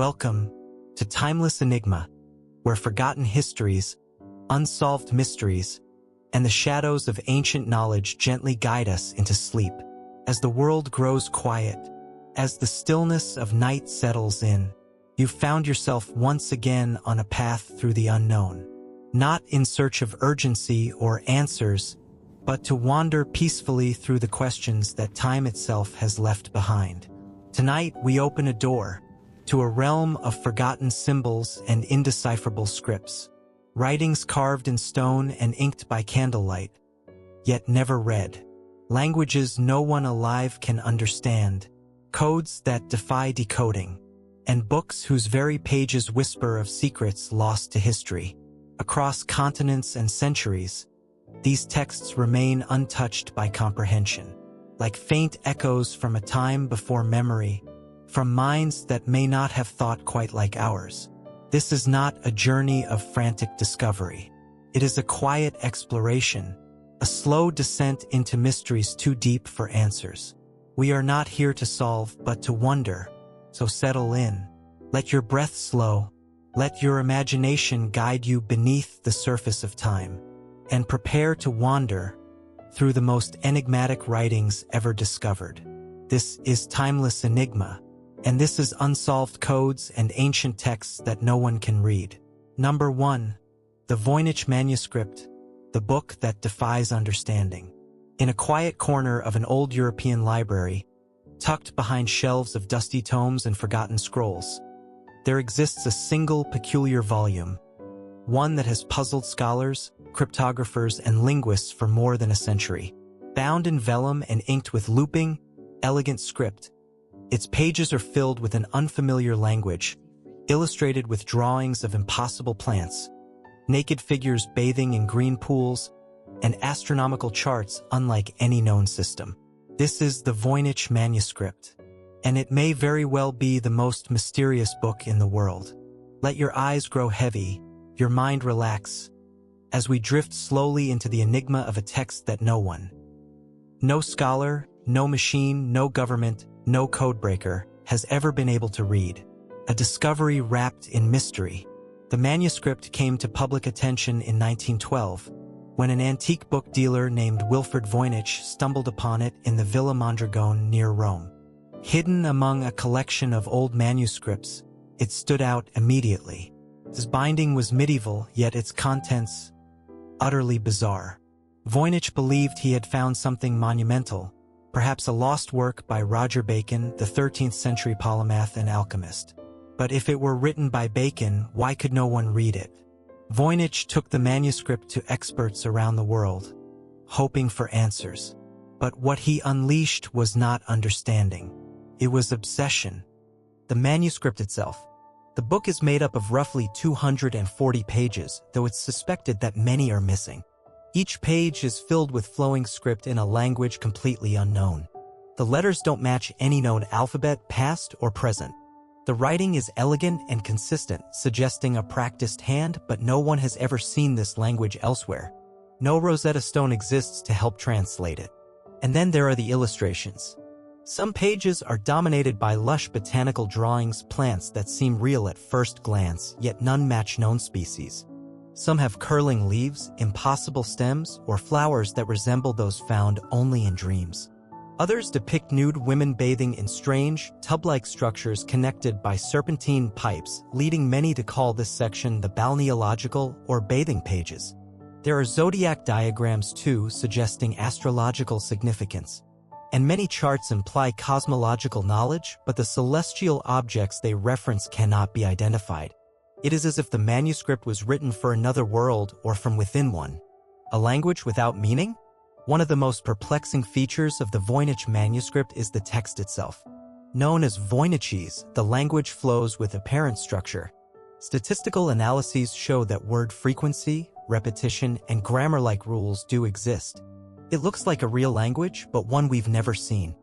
Welcome to Timeless Enigma, where forgotten histories, unsolved mysteries, and the shadows of ancient knowledge gently guide us into sleep. As the world grows quiet, as the stillness of night settles in, you've found yourself once again on a path through the unknown, not in search of urgency or answers, but to wander peacefully through the questions that time itself has left behind. Tonight, we open a door to a realm of forgotten symbols and indecipherable scripts, writings carved in stone and inked by candlelight, yet never read, languages no one alive can understand, codes that defy decoding, and books whose very pages whisper of secrets lost to history. Across continents and centuries, these texts remain untouched by comprehension, like faint echoes from a time before memory, from minds that may not have thought quite like ours. This is not a journey of frantic discovery. It is a quiet exploration, a slow descent into mysteries too deep for answers. We are not here to solve, but to wonder. So settle in. Let your breath slow. Let your imagination guide you beneath the surface of time. And prepare to wander through the most enigmatic writings ever discovered. This is Timeless Enigma, and this is Unsolved Codes and Ancient Texts that no one can read. Number 1. The Voynich Manuscript, the book that defies understanding. In a quiet corner of an old European library, tucked behind shelves of dusty tomes and forgotten scrolls, there exists a single peculiar volume, one that has puzzled scholars, cryptographers, and linguists for more than a century. Bound in vellum and inked with looping, elegant script, its pages are filled with an unfamiliar language, illustrated with drawings of impossible plants, naked figures bathing in green pools, and astronomical charts unlike any known system. This is the Voynich Manuscript, and it may very well be the most mysterious book in the world. Let your eyes grow heavy, your mind relax, as we drift slowly into the enigma of a text that no scholar, no machine, no government, no codebreaker has ever been able to read. A discovery wrapped in mystery. The manuscript came to public attention in 1912, when an antique book dealer named Wilfred Voynich stumbled upon it in the Villa Mondragone near Rome. Hidden among a collection of old manuscripts, it stood out immediately. Its binding was medieval, yet its contents utterly bizarre. Voynich believed he had found something monumental, perhaps a lost work by Roger Bacon, the 13th century polymath and alchemist. But if it were written by Bacon, why could no one read it? Voynich took the manuscript to experts around the world, hoping for answers. But what he unleashed was not understanding. It was obsession. The manuscript itself. The book is made up of roughly 240 pages, though it's suspected that many are missing. Each page is filled with flowing script in a language completely unknown. The letters don't match any known alphabet, past or present. The writing is elegant and consistent, suggesting a practiced hand, but no one has ever seen this language elsewhere. No Rosetta Stone exists to help translate it. And then there are the illustrations. Some pages are dominated by lush botanical drawings, plants that seem real at first glance, yet none match known species. Some have curling leaves, impossible stems, or flowers that resemble those found only in dreams. Others depict nude women bathing in strange, tub-like structures connected by serpentine pipes, leading many to call this section the balneological or bathing pages. There are zodiac diagrams too, suggesting astrological significance. And many charts imply cosmological knowledge, but the celestial objects they reference cannot be identified. It is as if the manuscript was written for another world or from within one. A language without meaning? One of the most perplexing features of the Voynich manuscript is the text itself. Known as Voynichese, the language flows with apparent structure. Statistical analyses show that word frequency, repetition, and grammar-like rules do exist. It looks like a real language, but one we've never seen.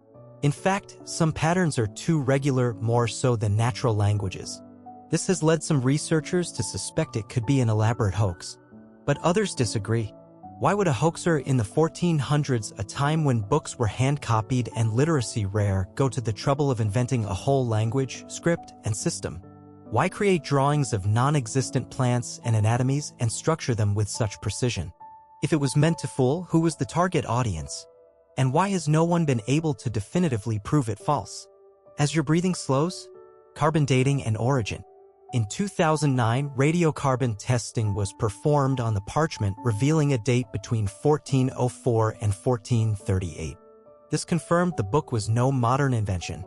In fact, some patterns are too regular, more so than natural languages. This has led some researchers to suspect it could be an elaborate hoax. But others disagree. Why would a hoaxer in the 1400s, a time when books were hand-copied and literacy rare, go to the trouble of inventing a whole language, script, and system? Why create drawings of non-existent plants and anatomies and structure them with such precision? If it was meant to fool, who was the target audience? And why has no one been able to definitively prove it false? As your breathing slows, carbon dating and origin. In 2009, radiocarbon testing was performed on the parchment, revealing a date between 1404 and 1438. This confirmed the book was no modern invention.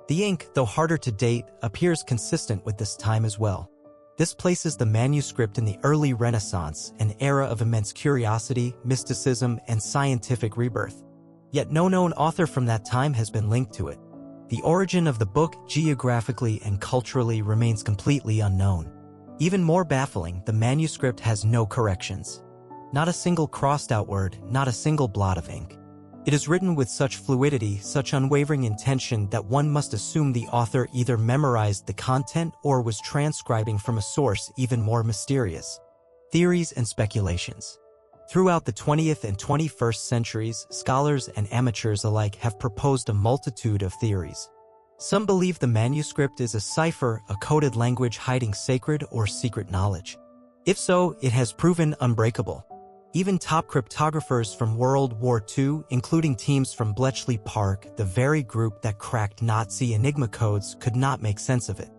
The ink, though harder to date, appears consistent with this time as well. This places the manuscript in the early Renaissance, an era of immense curiosity, mysticism, and scientific rebirth. Yet no known author from that time has been linked to it. The origin of the book, geographically and culturally, remains completely unknown. Even more baffling, the manuscript has no corrections. Not a single crossed-out word, not a single blot of ink. It is written with such fluidity, such unwavering intention that one must assume the author either memorized the content or was transcribing from a source even more mysterious. Theories and speculations. Throughout the 20th and 21st centuries, scholars and amateurs alike have proposed a multitude of theories. Some believe the manuscript is a cipher, a coded language hiding sacred or secret knowledge. If so, it has proven unbreakable. Even top cryptographers from World War II, including teams from Bletchley Park, the very group that cracked Nazi Enigma codes, could not make sense of it.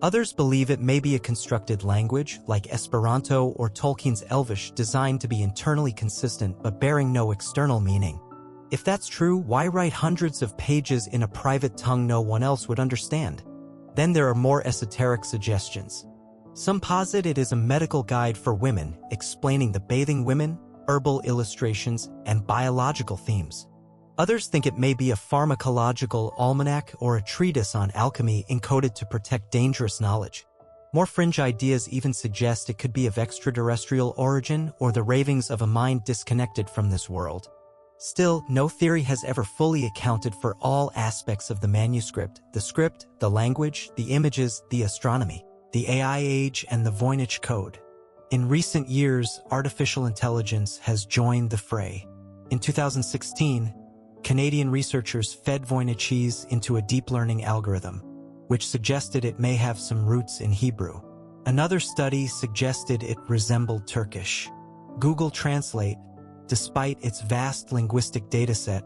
Others believe it may be a constructed language, like Esperanto or Tolkien's Elvish, designed to be internally consistent but bearing no external meaning. If that's true, why write hundreds of pages in a private tongue no one else would understand? Then there are more esoteric suggestions. Some posit it is a medical guide for women, explaining the bathing women, herbal illustrations, and biological themes. Others think it may be a pharmacological almanac or a treatise on alchemy encoded to protect dangerous knowledge. More fringe ideas even suggest it could be of extraterrestrial origin or the ravings of a mind disconnected from this world. Still, no theory has ever fully accounted for all aspects of the manuscript: the script, the language, the images, the astronomy, the AI age, and the Voynich code. In recent years, artificial intelligence has joined the fray. In 2016, Canadian researchers fed Voynichese into a deep learning algorithm, which suggested it may have some roots in Hebrew. Another study suggested it resembled Turkish. Google Translate, despite its vast linguistic dataset,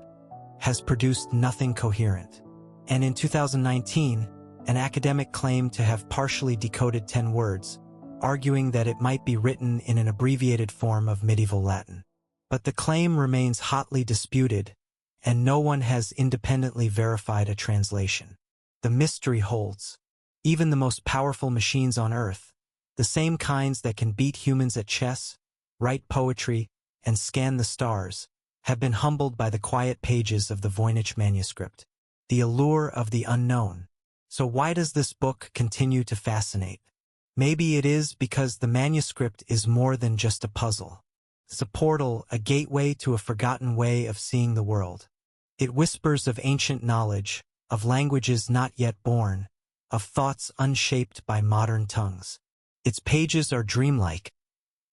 has produced nothing coherent. And in 2019, an academic claimed to have partially decoded 10 words, arguing that it might be written in an abbreviated form of medieval Latin. But the claim remains hotly disputed, and no one has independently verified a translation. The mystery holds. Even the most powerful machines on Earth, the same kinds that can beat humans at chess, write poetry, and scan the stars, have been humbled by the quiet pages of the Voynich manuscript. The allure of the unknown. So why does this book continue to fascinate? Maybe it is because the manuscript is more than just a puzzle. It's a portal, a gateway to a forgotten way of seeing the world. It whispers of ancient knowledge, of languages not yet born, of thoughts unshaped by modern tongues. Its pages are dreamlike,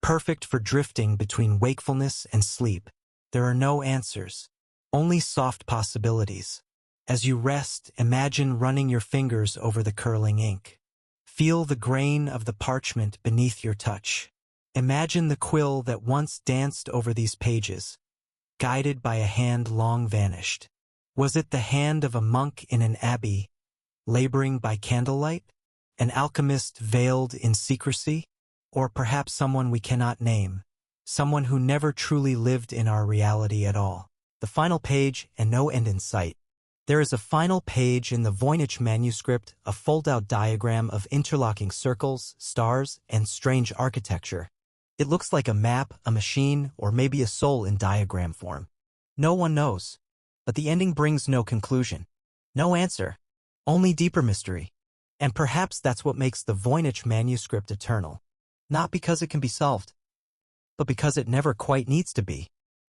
perfect for drifting between wakefulness and sleep. There are no answers, only soft possibilities. As you rest, imagine running your fingers over the curling ink. Feel the grain of the parchment beneath your touch. Imagine the quill that once danced over these pages, guided by a hand long vanished. Was it the hand of a monk in an abbey, laboring by candlelight? An alchemist veiled in secrecy? Or perhaps someone we cannot name, someone who never truly lived in our reality at all? The final page, and no end in sight. There is a final page in the Voynich manuscript, a fold-out diagram of interlocking circles, stars, and strange architecture. It looks like a map, a machine, or maybe a soul in diagram form. No one knows. But the ending brings no conclusion. No answer. Only deeper mystery. And perhaps that's what makes the Voynich manuscript eternal. Not because it can be solved, but because it never quite needs to be.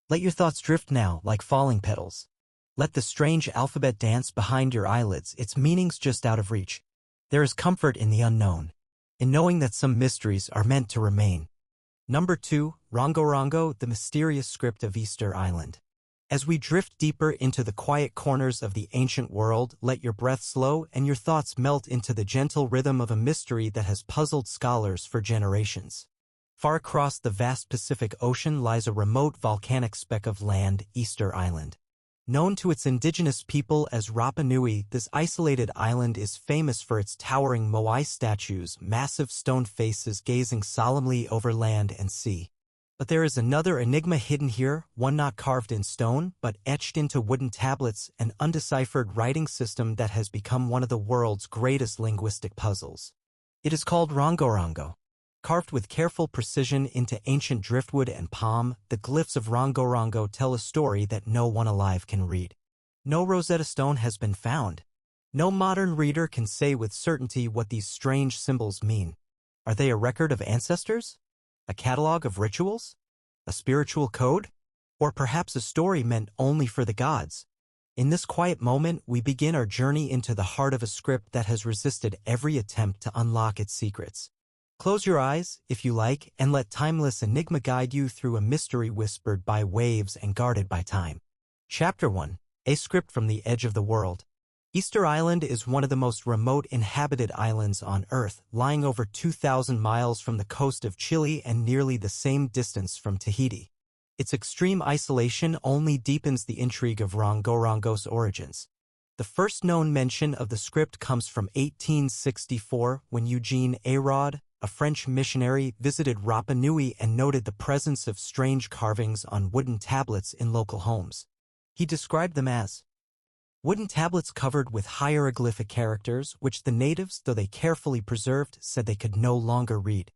Let your thoughts drift now, like falling petals. Let the strange alphabet dance behind your eyelids, its meanings just out of reach. There is comfort in the unknown, in knowing that some mysteries are meant to remain. Number 2, Rongorongo, the mysterious script of Easter Island. As we drift deeper into the quiet corners of the ancient world, let your breath slow and your thoughts melt into the gentle rhythm of a mystery that has puzzled scholars for generations. Far across the vast Pacific Ocean lies a remote volcanic speck of land, Easter Island. Known to its indigenous people as Rapa Nui, this isolated island is famous for its towering moai statues, massive stone faces gazing solemnly over land and sea. But there is another enigma hidden here, one not carved in stone, but etched into wooden tablets, an undeciphered writing system that has become one of the world's greatest linguistic puzzles. It is called Rongorongo. Carved with careful precision into ancient driftwood and palm, the glyphs of Rongorongo tell a story that no one alive can read. No Rosetta Stone has been found. No modern reader can say with certainty what these strange symbols mean. Are they a record of ancestors? A catalog of rituals? A spiritual code? Or perhaps a story meant only for the gods? In this quiet moment, we begin our journey into the heart of a script that has resisted every attempt to unlock its secrets. Close your eyes, if you like, and let timeless enigma guide you through a mystery whispered by waves and guarded by time. Chapter 1. A Script from the Edge of the World. Easter Island is one of the most remote inhabited islands on Earth, lying over 2,000 miles from the coast of Chile and nearly the same distance from Tahiti. Its extreme isolation only deepens the intrigue of Rongorongo's origins. The first known mention of the script comes from 1864 when Eugene Arod, a French missionary, visited Rapa Nui and noted the presence of strange carvings on wooden tablets in local homes. He described them as wooden tablets covered with hieroglyphic characters, which the natives, though they carefully preserved, said they could no longer read.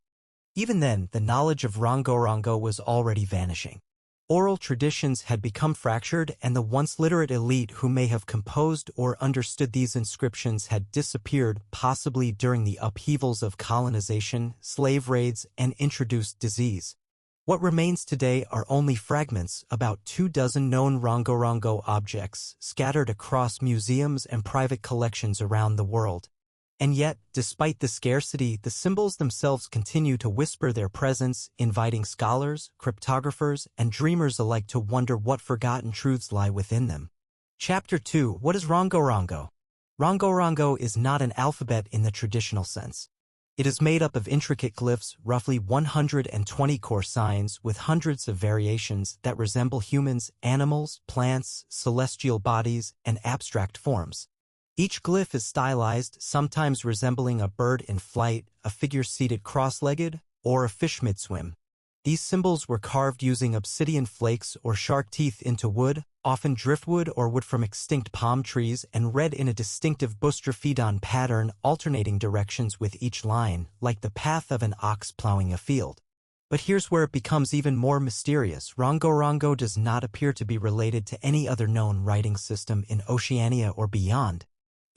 Even then, the knowledge of Rongorongo was already vanishing. Oral traditions had become fractured, and the once literate elite who may have composed or understood these inscriptions had disappeared, possibly during the upheavals of colonization, slave raids, and introduced disease. What remains today are only fragments, about 24 known Rongorongo objects, scattered across museums and private collections around the world. And yet, despite the scarcity, the symbols themselves continue to whisper their presence, inviting scholars, cryptographers, and dreamers alike to wonder what forgotten truths lie within them. Chapter 2. What is Rongorongo? Rongorongo is not an alphabet in the traditional sense. It is made up of intricate glyphs, roughly 120 core signs, with hundreds of variations that resemble humans, animals, plants, celestial bodies, and abstract forms. Each glyph is stylized, sometimes resembling a bird in flight, a figure seated cross-legged, or a fish mid-swim. These symbols were carved using obsidian flakes or shark teeth into wood, often driftwood or wood from extinct palm trees, and read in a distinctive boustrophedon pattern, alternating directions with each line, like the path of an ox plowing a field. But here's where it becomes even more mysterious. Rongorongo does not appear to be related to any other known writing system in Oceania or beyond.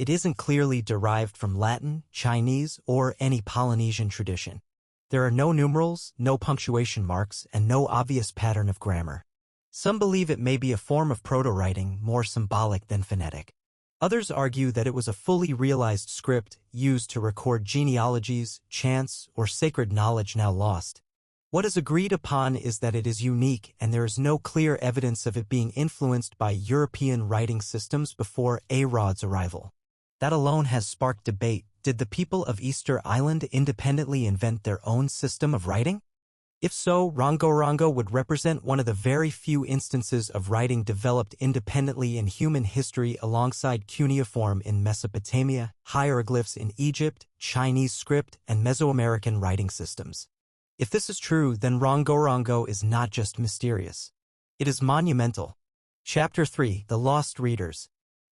It isn't clearly derived from Latin, Chinese, or any Polynesian tradition. There are no numerals, no punctuation marks, and no obvious pattern of grammar. Some believe it may be a form of proto-writing, more symbolic than phonetic. Others argue that it was a fully realized script used to record genealogies, chants, or sacred knowledge now lost. What is agreed upon is that it is unique, and there is no clear evidence of it being influenced by European writing systems before Arod's arrival. That alone has sparked debate. Did the people of Easter Island independently invent their own system of writing? If so, Rongorongo would represent one of the very few instances of writing developed independently in human history alongside cuneiform in Mesopotamia, hieroglyphs in Egypt, Chinese script, and Mesoamerican writing systems. If this is true, then Rongorongo is not just mysterious. It is monumental. Chapter 3. The Lost Readers.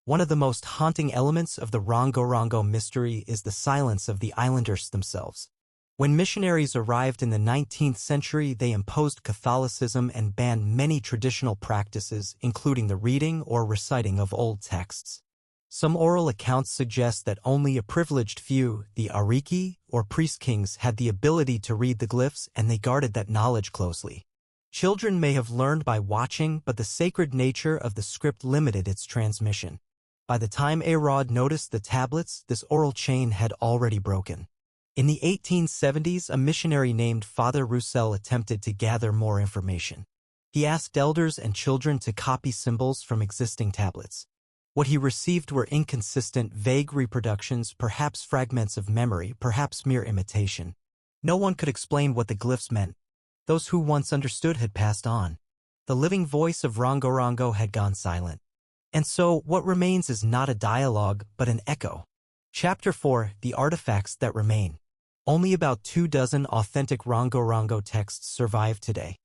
One of the most haunting elements of the Rongorongo mystery is the silence of the islanders themselves. When missionaries arrived in the 19th century, they imposed Catholicism and banned many traditional practices, including the reading or reciting of old texts. Some oral accounts suggest that only a privileged few, the Ariki, or priest kings, had the ability to read the glyphs, and they guarded that knowledge closely. Children may have learned by watching, but the sacred nature of the script limited its transmission. By the time Arod noticed the tablets, this oral chain had already broken. In the 1870s, a missionary named Father Roussel attempted to gather more information. He asked elders and children to copy symbols from existing tablets. What he received were inconsistent, vague reproductions, perhaps fragments of memory, perhaps mere imitation. No one could explain what the glyphs meant. Those who once understood had passed on. The living voice of Rongorongo had gone silent. And so, what remains is not a dialogue, but an echo. Chapter 4: The Artifacts That Remain. Only about 24 authentic Rongorongo texts survive today.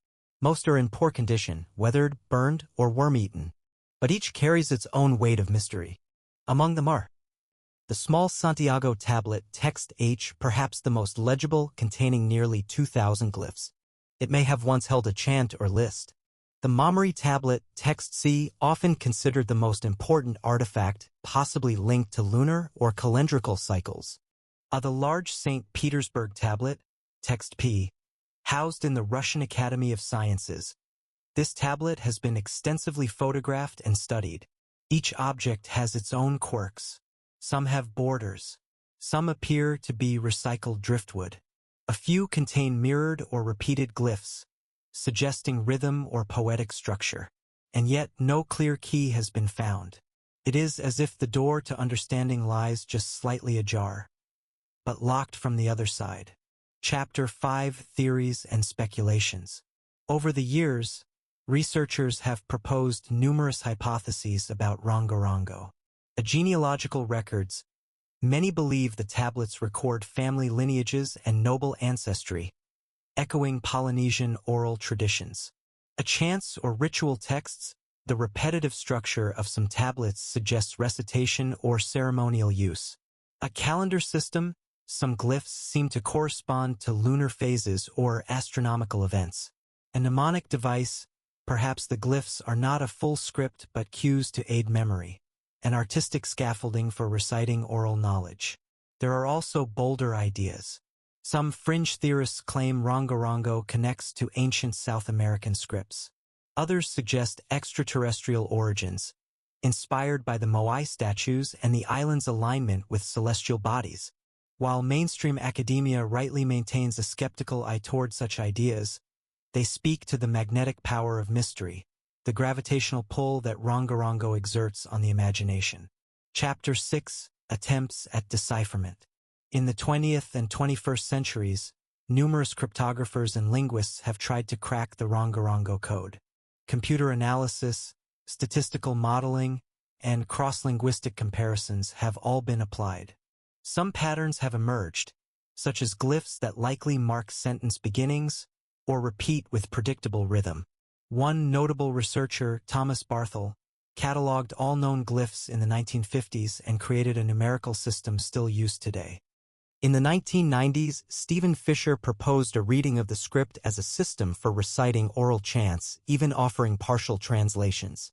Most are in poor condition, weathered, burned, or worm-eaten. But each carries its own weight of mystery. Among them are the small Santiago tablet, text H, perhaps the most legible, containing nearly 2,000 glyphs. It may have once held a chant or list. The Mamori tablet, text C, often considered the most important artifact, possibly linked to lunar or calendrical cycles. The large St. Petersburg tablet, text P, housed in the Russian Academy of Sciences. This tablet has been extensively photographed and studied. Each object has its own quirks. Some have borders. Some appear to be recycled driftwood. A few contain mirrored or repeated glyphs, suggesting rhythm or poetic structure. And yet no clear key has been found. It is as if the door to understanding lies just slightly ajar, but locked from the other side. Chapter 5: Theories and Speculations. Over the years, researchers have proposed numerous hypotheses about Rongorongo. Genealogical records. Many believe the tablets record family lineages and noble ancestry, echoing Polynesian oral traditions. Chants or ritual texts. The repetitive structure of some tablets suggests recitation or ceremonial use. A calendar system. Some glyphs seem to correspond to lunar phases or astronomical events. A mnemonic device. Perhaps the glyphs are not a full script but cues to aid memory. An artistic scaffolding for reciting oral knowledge. There are also bolder ideas. Some fringe theorists claim Rongorongo connects to ancient South American scripts. Others suggest extraterrestrial origins, inspired by the Moai statues and the island's alignment with celestial bodies. While mainstream academia rightly maintains a skeptical eye toward such ideas, they speak to the magnetic power of mystery, the gravitational pull that Rongorongo exerts on the imagination. Chapter 6: Attempts at Decipherment. In the 20th and 21st centuries, numerous cryptographers and linguists have tried to crack the Rongorongo code. Computer analysis, statistical modeling, and cross-linguistic comparisons have all been applied. Some patterns have emerged, such as glyphs that likely mark sentence beginnings or repeat with predictable rhythm. One notable researcher, Thomas Barthel, cataloged all known glyphs in the 1950s and created a numerical system still used today. In the 1990s, Stephen Fisher proposed a reading of the script as a system for reciting oral chants, even offering partial translations.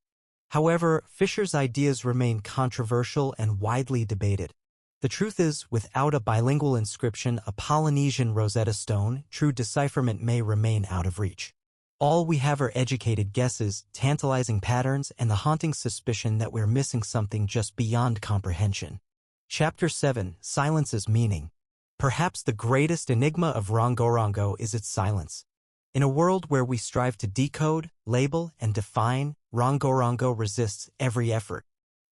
However, Fisher's ideas remain controversial and widely debated. The truth is, without a bilingual inscription, a Polynesian Rosetta Stone, true decipherment may remain out of reach. All we have are educated guesses, tantalizing patterns, and the haunting suspicion that we're missing something just beyond comprehension. Chapter 7: Silence as Meaning. Perhaps the greatest enigma of Rongorongo is its silence. In a world where we strive to decode, label, and define, Rongorongo resists every effort.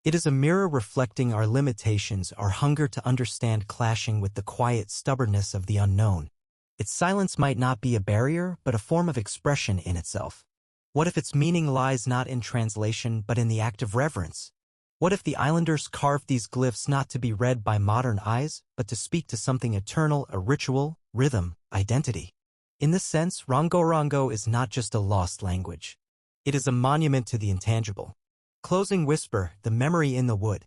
It is a mirror reflecting our limitations, our hunger to understand clashing with the quiet stubbornness of the unknown. Its silence might not be a barrier, but a form of expression in itself. What if its meaning lies not in translation, but in the act of reverence? What if the islanders carved these glyphs not to be read by modern eyes, but to speak to something eternal, a ritual, rhythm, identity? In this sense, Rongorongo is not just a lost language. It is a monument to the intangible. Closing whisper, the memory in the wood.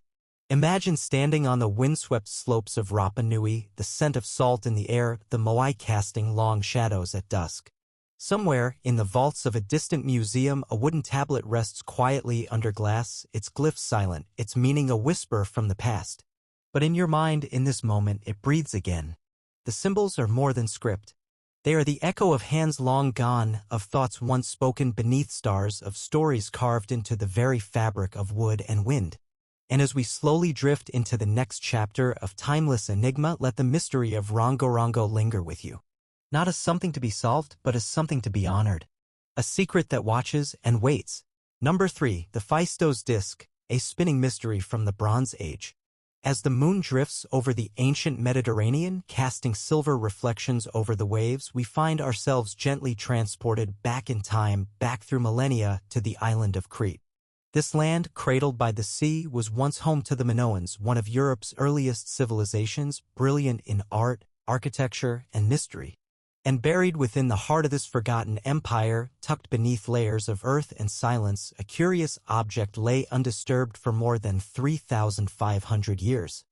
Imagine standing on the windswept slopes of Rapa Nui, the scent of salt in the air, the moai casting long shadows at dusk. Somewhere, in the vaults of a distant museum, a wooden tablet rests quietly under glass, its glyphs silent, its meaning a whisper from the past. But in your mind, in this moment, it breathes again. The symbols are more than script. They are the echo of hands long gone, of thoughts once spoken beneath stars, of stories carved into the very fabric of wood and wind. And as we slowly drift into the next chapter of timeless enigma, let the mystery of Rongorongo linger with you. Not as something to be solved, but as something to be honored. A secret that watches and waits. Number 3. The Phaistos Disk, a spinning mystery from the Bronze Age. As the moon drifts over the ancient Mediterranean, casting silver reflections over the waves, we find ourselves gently transported back in time, back through millennia, to the island of Crete. This land, cradled by the sea, was once home to the Minoans, one of Europe's earliest civilizations, brilliant in art, architecture, and mystery. And buried within the heart of this forgotten empire, tucked beneath layers of earth and silence, a curious object lay undisturbed for more than 3,500 years.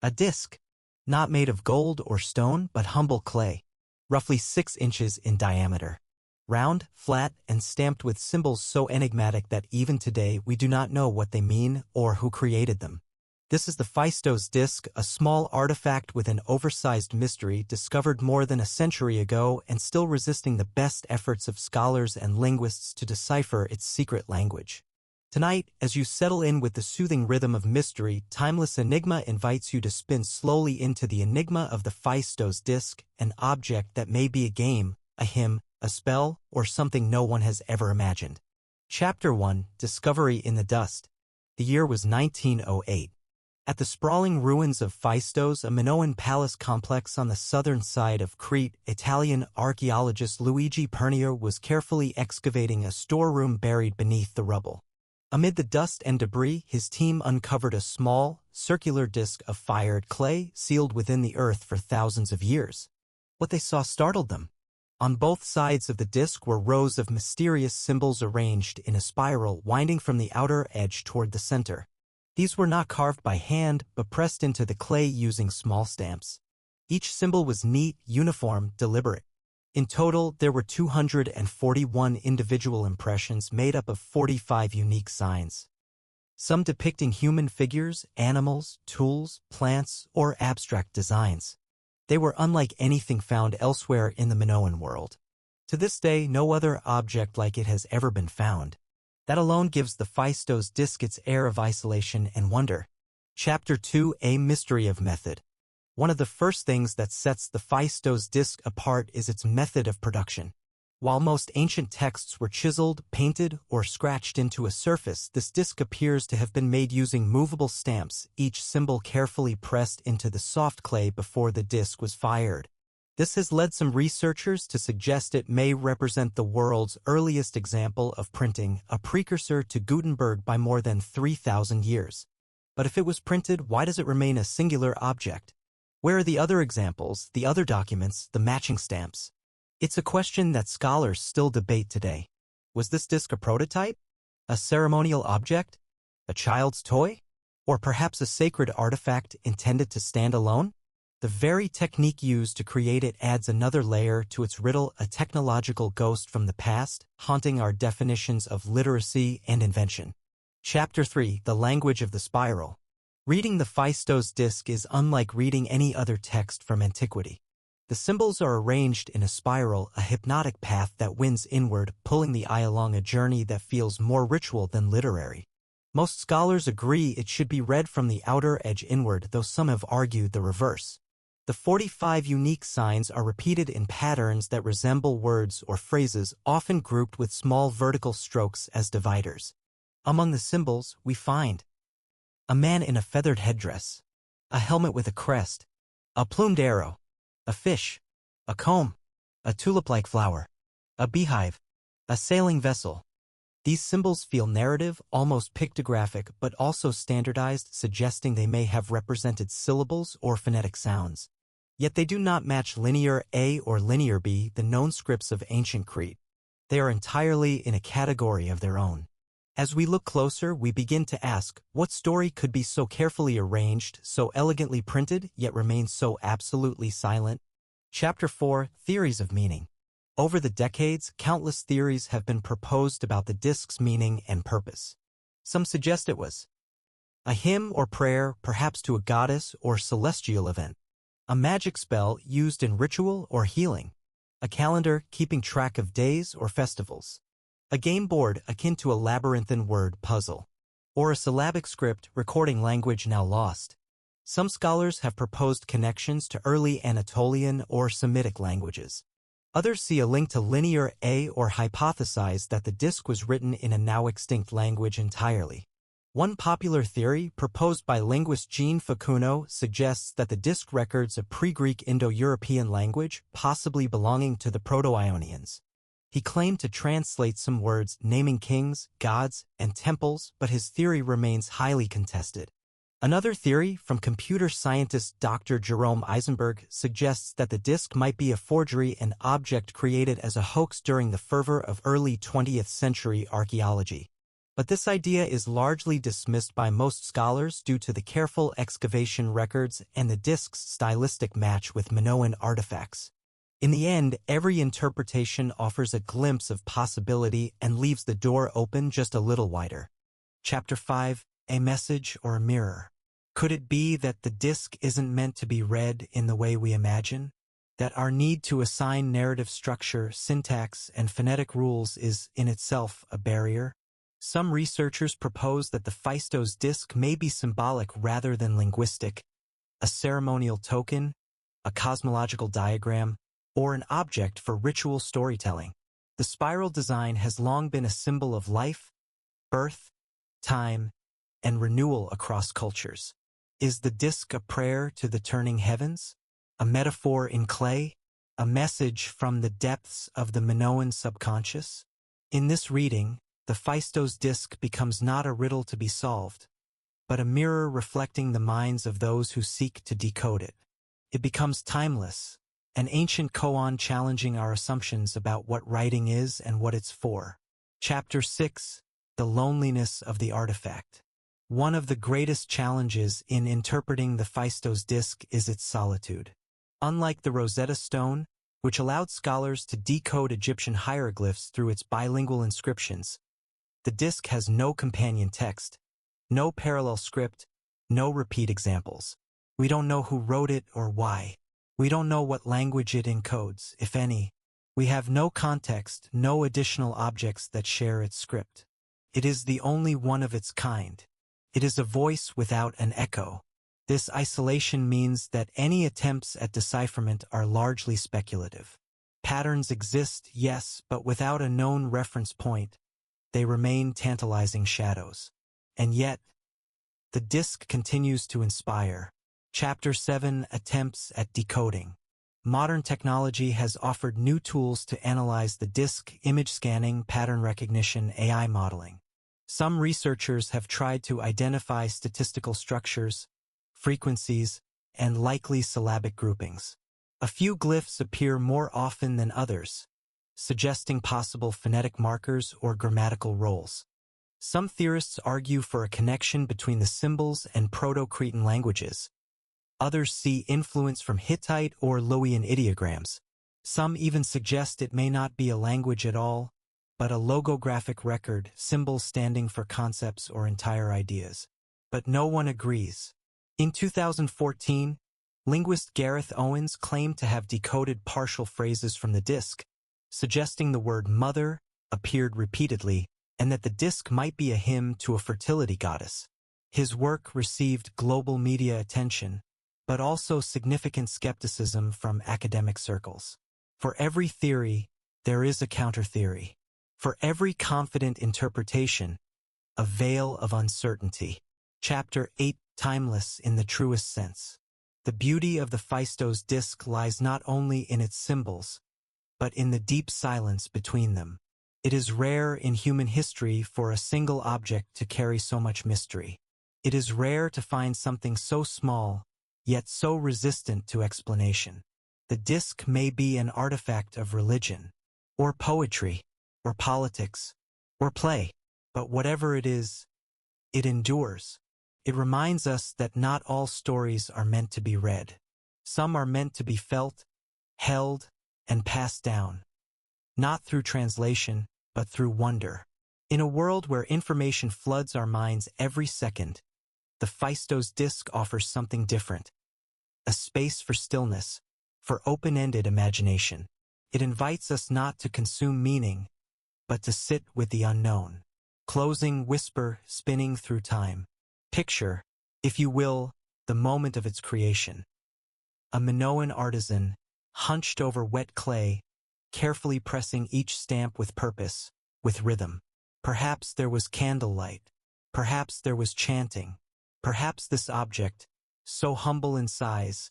A disk, not made of gold or stone, but humble clay, roughly 6 inches in diameter. Round, flat, and stamped with symbols so enigmatic that even today we do not know what they mean or who created them. This is the Phaistos disk, a small artifact with an oversized mystery discovered more than a century ago and still resisting the best efforts of scholars and linguists to decipher its secret language. Tonight, as you settle in with the soothing rhythm of mystery, Timeless Enigma invites you to spin slowly into the enigma of the Phaistos disk, an object that may be a game, a hymn, a spell, or something no one has ever imagined. Chapter 1, Discovery in the Dust. The year was 1908. At the sprawling ruins of Phaistos, a Minoan palace complex on the southern side of Crete, Italian archaeologist Luigi Pernier was carefully excavating a storeroom buried beneath the rubble. Amid the dust and debris, his team uncovered a small, circular disk of fired clay sealed within the earth for thousands of years. What they saw startled them. On both sides of the disk were rows of mysterious symbols arranged in a spiral winding from the outer edge toward the center. These were not carved by hand, but pressed into the clay using small stamps. Each symbol was neat, uniform, deliberate. In total, there were 241 individual impressions made up of 45 unique signs. Some depicting human figures, animals, tools, plants, or abstract designs. They were unlike anything found elsewhere in the Minoan world. To this day, no other object like it has ever been found. That alone gives the Phaistos disk its air of isolation and wonder. Chapter 2, A Mystery of Method. One of the first things that sets the Phaistos disk apart is its method of production. While most ancient texts were chiseled, painted, or scratched into a surface, this disk appears to have been made using movable stamps, each symbol carefully pressed into the soft clay before the disk was fired. This has led some researchers to suggest it may represent the world's earliest example of printing, a precursor to Gutenberg by more than 3,000 years. But if it was printed, why does it remain a singular object? Where are the other examples, the other documents, the matching stamps? It's a question that scholars still debate today. Was this disk a prototype? A ceremonial object? A child's toy? Or perhaps a sacred artifact intended to stand alone? The very technique used to create it adds another layer to its riddle, a technological ghost from the past, haunting our definitions of literacy and invention. Chapter 3, The Language of the Spiral. Reading the Phaistos disk is unlike reading any other text from antiquity. The symbols are arranged in a spiral, a hypnotic path that winds inward, pulling the eye along a journey that feels more ritual than literary. Most scholars agree it should be read from the outer edge inward, though some have argued the reverse. The 45 unique signs are repeated in patterns that resemble words or phrases, often grouped with small vertical strokes as dividers. Among the symbols, we find a man in a feathered headdress, a helmet with a crest, a plumed arrow, a fish, a comb, a tulip-like flower, a beehive, a sailing vessel. These symbols feel narrative, almost pictographic, but also standardized, suggesting they may have represented syllables or phonetic sounds. Yet they do not match linear A or linear B, the known scripts of ancient Crete. They are entirely in a category of their own. As we look closer, we begin to ask, what story could be so carefully arranged, so elegantly printed, yet remain so absolutely silent? Chapter 4, Theories of Meaning. Over the decades, countless theories have been proposed about the disk's meaning and purpose. Some suggest it was a hymn or prayer, perhaps to a goddess or celestial event. A magic spell used in ritual or healing. A calendar keeping track of days or festivals. A game board akin to a labyrinthine word puzzle. Or a syllabic script recording language now lost. Some scholars have proposed connections to early Anatolian or Semitic languages. Others see a link to linear A or hypothesize that the disk was written in a now-extinct language entirely. One popular theory, proposed by linguist Jean Facundo, suggests that the disk records a pre-Greek Indo-European language, possibly belonging to the Proto-Ionians. He claimed to translate some words naming kings, gods, and temples, but his theory remains highly contested. Another theory, from computer scientist Dr. Jerome Eisenberg, suggests that the disk might be a forgery and object created as a hoax during the fervor of early 20th century archaeology. But this idea is largely dismissed by most scholars due to the careful excavation records and the disk's stylistic match with Minoan artifacts. In the end, every interpretation offers a glimpse of possibility and leaves the door open just a little wider. Chapter 5. A message or a mirror. Could it be that the disk isn't meant to be read in the way we imagine? That our need to assign narrative structure, syntax, and phonetic rules is, in itself, a barrier? Some researchers propose that the Phaistos disk may be symbolic rather than linguistic, a ceremonial token, a cosmological diagram, or an object for ritual storytelling. The spiral design has long been a symbol of life, birth, time, and renewal across cultures. Is the disk a prayer to the turning heavens? A metaphor in clay? A message from the depths of the Minoan subconscious? In this reading, the Phaistos disk becomes not a riddle to be solved, but a mirror reflecting the minds of those who seek to decode it. It becomes timeless, an ancient koan challenging our assumptions about what writing is and what it's for. Chapter 6. The loneliness of the artifact. One of the greatest challenges in interpreting the Phaistos disk is its solitude. Unlike the Rosetta Stone, which allowed scholars to decode Egyptian hieroglyphs through its bilingual inscriptions, the disk has no companion text, no parallel script, no repeat examples. We don't know who wrote it or why. We don't know what language it encodes, if any. We have no context, no additional objects that share its script. It is the only one of its kind. It is a voice without an echo. This isolation means that any attempts at decipherment are largely speculative. Patterns exist, yes, but without a known reference point, they remain tantalizing shadows. And yet, the disk continues to inspire. Chapter 7. Attempts at decoding. Modern technology has offered new tools to analyze the disk: image scanning, pattern recognition, AI modeling. Some researchers have tried to identify statistical structures, frequencies, and likely syllabic groupings. A few glyphs appear more often than others, suggesting possible phonetic markers or grammatical roles. Some theorists argue for a connection between the symbols and Proto-Cretan languages. Others see influence from Hittite or Loian ideograms. Some even suggest it may not be a language at all, but a logographic record, symbols standing for concepts or entire ideas. But no one agrees. In 2014, linguist Gareth Owens claimed to have decoded partial phrases from the disk, suggesting the word mother appeared repeatedly and that the disk might be a hymn to a fertility goddess. His work received global media attention, but also significant skepticism from academic circles. For every theory, there is a counter-theory. For every confident interpretation, a veil of uncertainty. Chapter 8. Timeless in the truest sense. The beauty of the Phaistos disk lies not only in its symbols, but in the deep silence between them. It is rare in human history for a single object to carry so much mystery. It is rare to find something so small, yet so resistant to explanation. The disk may be an artifact of religion, or poetry, or politics, or play, but whatever it is, it endures. It reminds us that not all stories are meant to be read. Some are meant to be felt, held, and passed down, not through translation, but through wonder. In a world where information floods our minds every second, the Phaistos disk offers something different. A space for stillness, for open-ended imagination. It invites us not to consume meaning, but to sit with the unknown. Closing whisper spinning through time. Picture, if you will, the moment of its creation. A Minoan artisan, hunched over wet clay, carefully pressing each stamp with purpose, with rhythm. Perhaps there was candlelight. Perhaps there was chanting. Perhaps this object, so humble in size,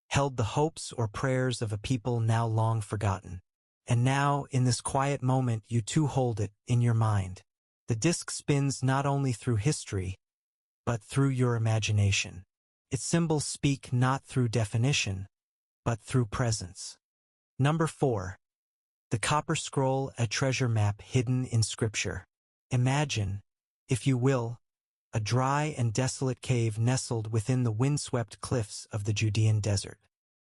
held the hopes or prayers of a people now long forgotten. And now, in this quiet moment, you too hold it in your mind. The disc spins not only through history, but through your imagination. Its symbols speak not through definition, but through presence. Number 4. The Copper Scroll, a treasure map hidden in Scripture. Imagine, if you will, a dry and desolate cave nestled within the windswept cliffs of the Judean desert.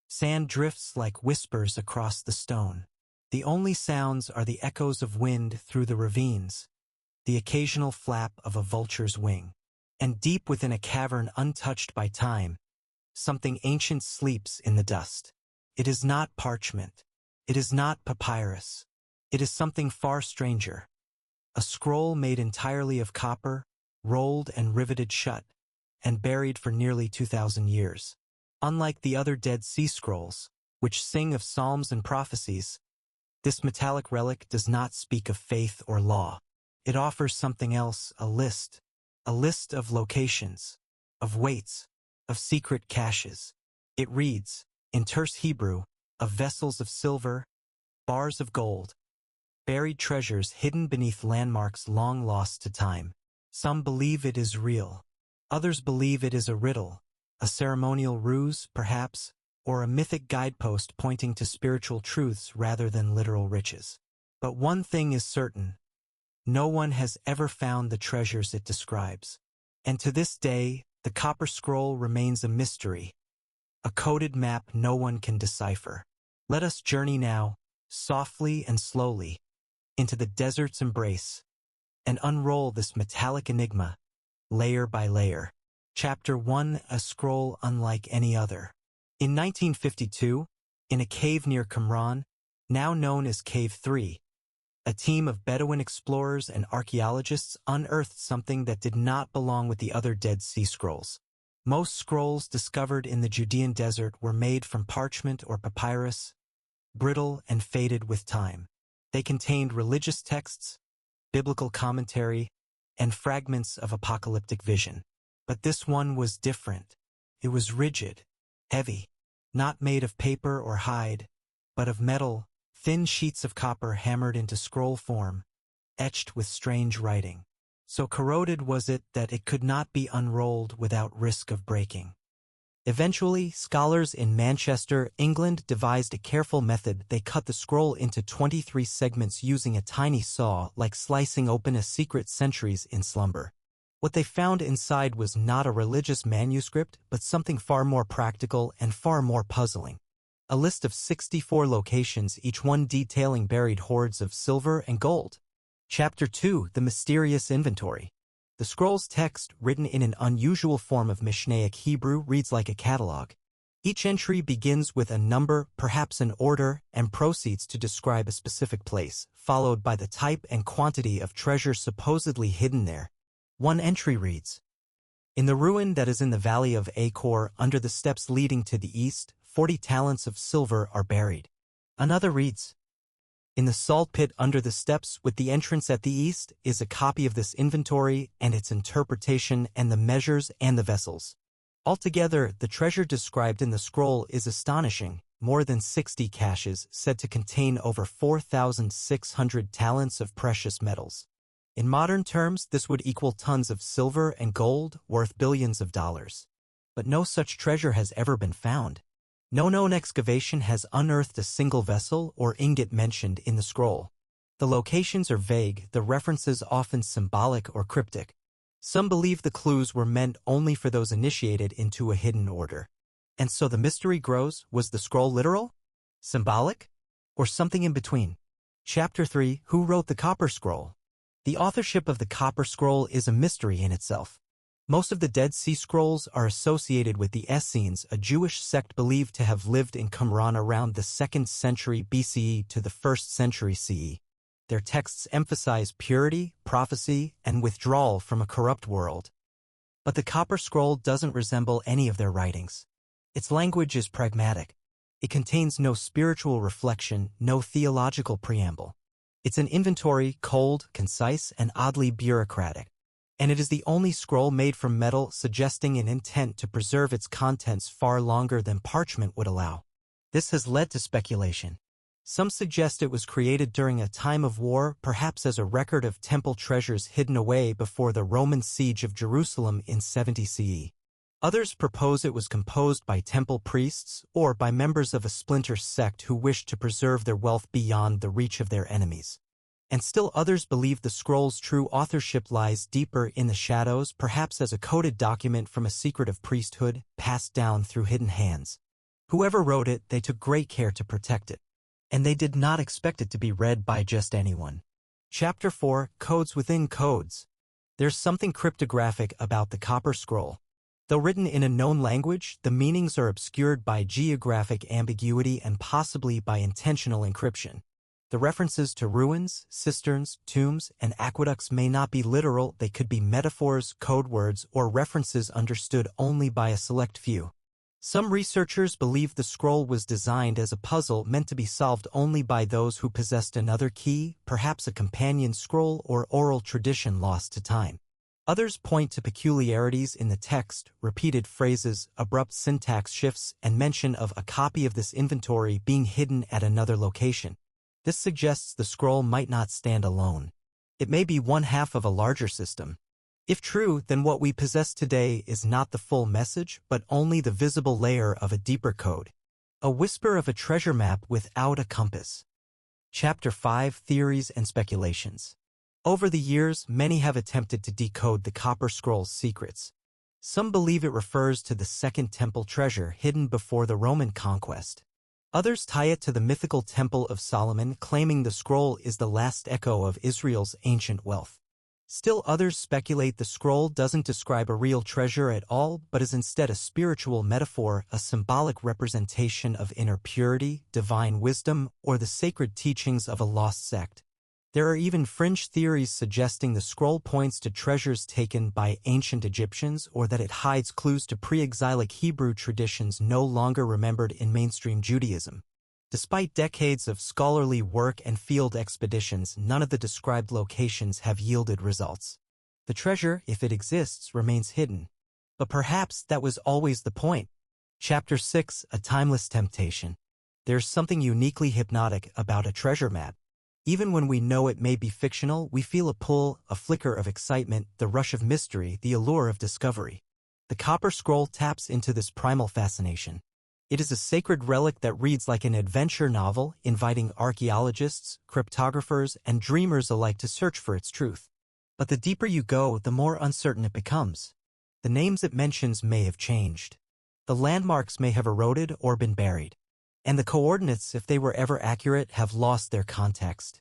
Sand drifts like whispers across the stone. The only sounds are the echoes of wind through the ravines, the occasional flap of a vulture's wing. And deep within a cavern untouched by time, something ancient sleeps in the dust. It is not parchment. It is not papyrus. It is something far stranger. A scroll made entirely of copper, rolled and riveted shut, and buried for nearly 2,000 years. Unlike the other Dead Sea Scrolls, which sing of psalms and prophecies, this metallic relic does not speak of faith or law. It offers something else, a list of locations, of weights, of secret caches. It reads, in terse Hebrew, of vessels of silver, bars of gold, buried treasures hidden beneath landmarks long lost to time. Some believe it is real. Others believe it is a riddle, a ceremonial ruse, perhaps, or a mythic guidepost pointing to spiritual truths rather than literal riches. But one thing is certain. No one has ever found the treasures it describes. And to this day, the Copper Scroll remains a mystery, a coded map no one can decipher. Let us journey now, softly and slowly, into the desert's embrace, and unroll this metallic enigma, layer by layer. Chapter 1, a scroll unlike any other. In 1952, in a cave near Qumran, now known as Cave 3, a team of Bedouin explorers and archaeologists unearthed something that did not belong with the other Dead Sea Scrolls. Most scrolls discovered in the Judean desert were made from parchment or papyrus, brittle and faded with time. They contained religious texts, biblical commentary, and fragments of apocalyptic vision. But this one was different. It was rigid, heavy, not made of paper or hide, but of metal, thin sheets of copper hammered into scroll form, etched with strange writing. So corroded was it that it could not be unrolled without risk of breaking. Eventually, scholars in Manchester, England devised a careful method. They cut the scroll into 23 segments using a tiny saw, like slicing open a secret centuries in slumber. What they found inside was not a religious manuscript, but something far more practical and far more puzzling. A list of 64 locations, each one detailing buried hoards of silver and gold. Chapter 2, the mysterious inventory. The scroll's text, written in an unusual form of Mishnaic Hebrew, reads like a catalog. Each entry begins with a number, perhaps an order, and proceeds to describe a specific place, followed by the type and quantity of treasure supposedly hidden there. One entry reads, in the ruin that is in the valley of Achor, under the steps leading to the east, 40 talents of silver are buried. Another reads, in the salt pit under the steps with the entrance at the east is a copy of this inventory and its interpretation and the measures and the vessels. Altogether, the treasure described in the scroll is astonishing, more than 60 caches said to contain over 4,600 talents of precious metals. In modern terms, this would equal tons of silver and gold worth billions of dollars. But no such treasure has ever been found. No known excavation has unearthed a single vessel or ingot mentioned in the scroll. The locations are vague, the references often symbolic or cryptic. Some believe the clues were meant only for those initiated into a hidden order. And so the mystery grows. Was the scroll literal, symbolic, or something in between? Chapter 3, Who wrote the Copper Scroll? The authorship of the Copper Scroll is a mystery in itself. Most of the Dead Sea Scrolls are associated with the Essenes, a Jewish sect believed to have lived in Qumran around the 2nd century BCE to the 1st century CE. Their texts emphasize purity, prophecy, and withdrawal from a corrupt world. But the Copper Scroll doesn't resemble any of their writings. Its language is pragmatic. It contains no spiritual reflection, no theological preamble. It's an inventory, cold, concise, and oddly bureaucratic. And it is the only scroll made from metal, suggesting an intent to preserve its contents far longer than parchment would allow. This has led to speculation. Some suggest it was created during a time of war, perhaps as a record of temple treasures hidden away before the Roman siege of Jerusalem in 70 CE. Others propose it was composed by temple priests or by members of a splinter sect who wished to preserve their wealth beyond the reach of their enemies. And still others believe the scroll's true authorship lies deeper in the shadows, perhaps as a coded document from a secret of priesthood, passed down through hidden hands. Whoever wrote it, they took great care to protect it. And they did not expect it to be read by just anyone. Chapter 4, Codes Within Codes. There's something cryptographic about the copper scroll. Though written in a known language, the meanings are obscured by geographic ambiguity and possibly by intentional encryption. The references to ruins, cisterns, tombs, and aqueducts may not be literal, they could be metaphors, code words, or references understood only by a select few. Some researchers believe the scroll was designed as a puzzle meant to be solved only by those who possessed another key, perhaps a companion scroll or oral tradition lost to time. Others point to peculiarities in the text, repeated phrases, abrupt syntax shifts, and mention of a copy of this inventory being hidden at another location. This suggests the scroll might not stand alone. It may be one half of a larger system. If true, then what we possess today is not the full message, but only the visible layer of a deeper code. A whisper of a treasure map without a compass. Chapter 5, Theories and Speculations. Over the years, many have attempted to decode the Copper Scroll's secrets. Some believe it refers to the Second Temple treasure hidden before the Roman conquest. Others tie it to the mythical Temple of Solomon, claiming the scroll is the last echo of Israel's ancient wealth. Still others speculate the scroll doesn't describe a real treasure at all, but is instead a spiritual metaphor, a symbolic representation of inner purity, divine wisdom, or the sacred teachings of a lost sect. There are even fringe theories suggesting the scroll points to treasures taken by ancient Egyptians or that it hides clues to pre-exilic Hebrew traditions no longer remembered in mainstream Judaism. Despite decades of scholarly work and field expeditions, none of the described locations have yielded results. The treasure, if it exists, remains hidden. But perhaps that was always the point. Chapter 6, A Timeless Temptation. There's something uniquely hypnotic about a treasure map. Even when we know it may be fictional, we feel a pull, a flicker of excitement, the rush of mystery, the allure of discovery. The Copper Scroll taps into this primal fascination. It is a sacred relic that reads like an adventure novel, inviting archaeologists, cryptographers, and dreamers alike to search for its truth. But the deeper you go, the more uncertain it becomes. The names it mentions may have changed. The landmarks may have eroded or been buried. And the coordinates, if they were ever accurate, have lost their context.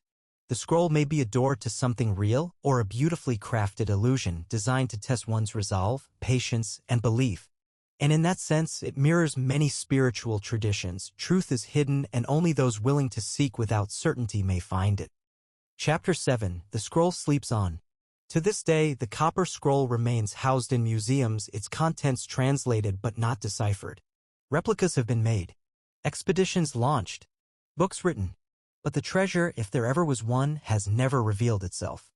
The scroll may be a door to something real, or a beautifully crafted illusion designed to test one's resolve, patience, and belief. And in that sense, it mirrors many spiritual traditions. Truth is hidden, and only those willing to seek without certainty may find it. Chapter 7, The Scroll Sleeps On. To this day, the Copper Scroll remains housed in museums, its contents translated but not deciphered. Replicas have been made. Expeditions launched. Books written. But the treasure, if there ever was one, has never revealed itself.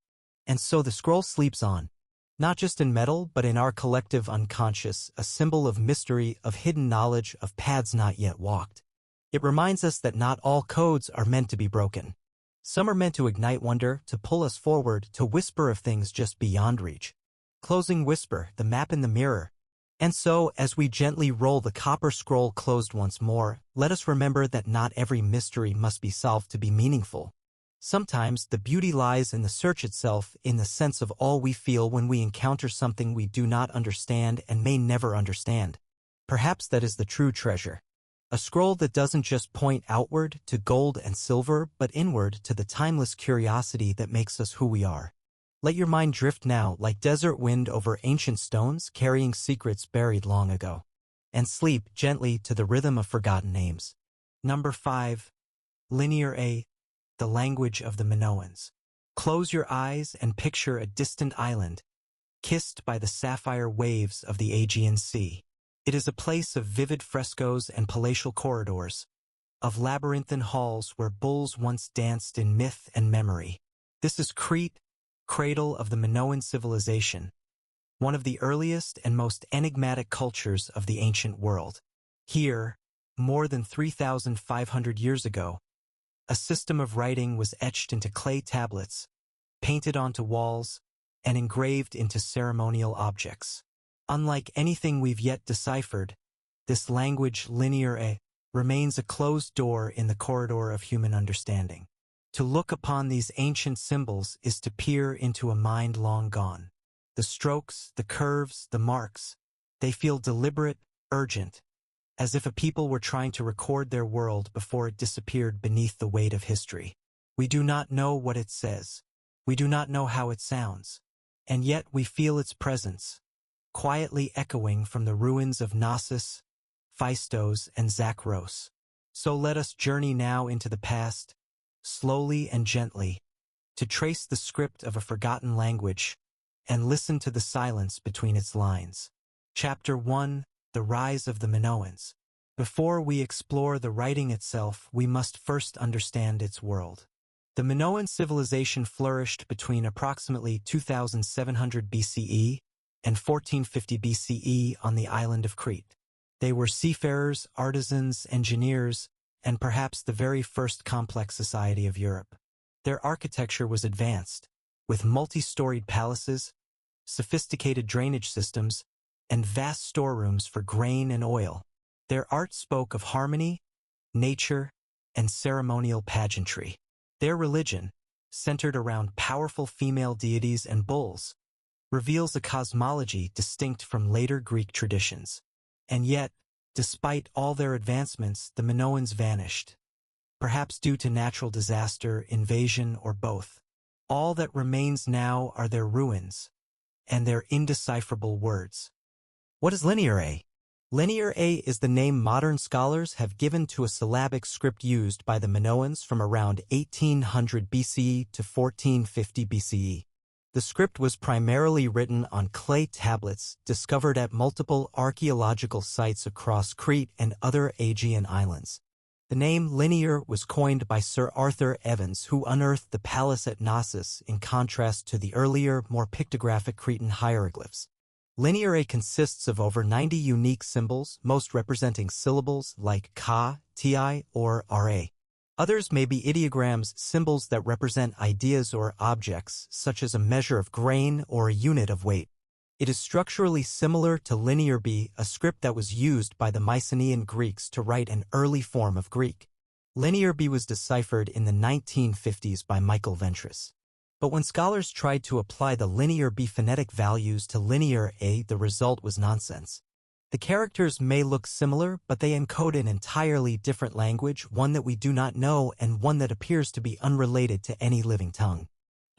And so the scroll sleeps on. Not just in metal, but in our collective unconscious, a symbol of mystery, of hidden knowledge, of paths not yet walked. It reminds us that not all codes are meant to be broken. Some are meant to ignite wonder, to pull us forward, to whisper of things just beyond reach. Closing whisper, the map in the mirror. And so, as we gently roll the Copper Scroll closed once more, let us remember that not every mystery must be solved to be meaningful. Sometimes, the beauty lies in the search itself, in the sense of all we feel when we encounter something we do not understand and may never understand. Perhaps that is the true treasure. A scroll that doesn't just point outward to gold and silver, but inward to the timeless curiosity that makes us who we are. Let your mind drift now like desert wind over ancient stones carrying secrets buried long ago. And sleep gently to the rhythm of forgotten names. Number 5. Linear A. The Language of the Minoans. Close your eyes and picture a distant island, kissed by the sapphire waves of the Aegean Sea. It is a place of vivid frescoes and palatial corridors, of labyrinthine halls where bulls once danced in myth and memory. This is Crete, cradle of the Minoan civilization, one of the earliest and most enigmatic cultures of the ancient world. Here, more than 3,500 years ago, a system of writing was etched into clay tablets, painted onto walls, and engraved into ceremonial objects. Unlike anything we've yet deciphered, this language, linear, remains a closed door in the corridor of human understanding. To look upon these ancient symbols is to peer into a mind long gone. The strokes, the curves, the marks, they feel deliberate, urgent, as if a people were trying to record their world before it disappeared beneath the weight of history. We do not know what it says. We do not know how it sounds. And yet we feel its presence, quietly echoing from the ruins of Knossos, Phaistos, and Zakros. So let us journey now into the past, slowly and gently, to trace the script of a forgotten language and listen to the silence between its lines. Chapter 1: The Rise of the Minoans. Before we explore the writing itself, we must first understand its world. The Minoan civilization flourished between approximately 2700 BCE and 1450 BCE on the island of Crete. They were seafarers, artisans, engineers, and perhaps the very first complex society of Europe. Their architecture was advanced, with multi-storied palaces, sophisticated drainage systems, and vast storerooms for grain and oil. Their art spoke of harmony, nature, and ceremonial pageantry. Their religion, centered around powerful female deities and bulls, reveals a cosmology distinct from later Greek traditions. And yet, despite all their advancements, the Minoans vanished, perhaps due to natural disaster, invasion, or both. All that remains now are their ruins and their indecipherable words. What is Linear A? Linear A is the name modern scholars have given to a syllabic script used by the Minoans from around 1800 BCE to 1450 BCE. The script was primarily written on clay tablets discovered at multiple archaeological sites across Crete and other Aegean islands. The name Linear was coined by Sir Arthur Evans, who unearthed the palace at Knossos in contrast to the earlier, more pictographic Cretan hieroglyphs. Linear A consists of over 90 unique symbols, most representing syllables like ka, ti, or ra. Others may be ideograms, symbols that represent ideas or objects, such as a measure of grain or a unit of weight. It is structurally similar to Linear B, a script that was used by the Mycenaean Greeks to write an early form of Greek. Linear B was deciphered in the 1950s by Michael Ventris. But when scholars tried to apply the Linear B phonetic values to Linear A, the result was nonsense. The characters may look similar, but they encode an entirely different language, one that we do not know and one that appears to be unrelated to any living tongue.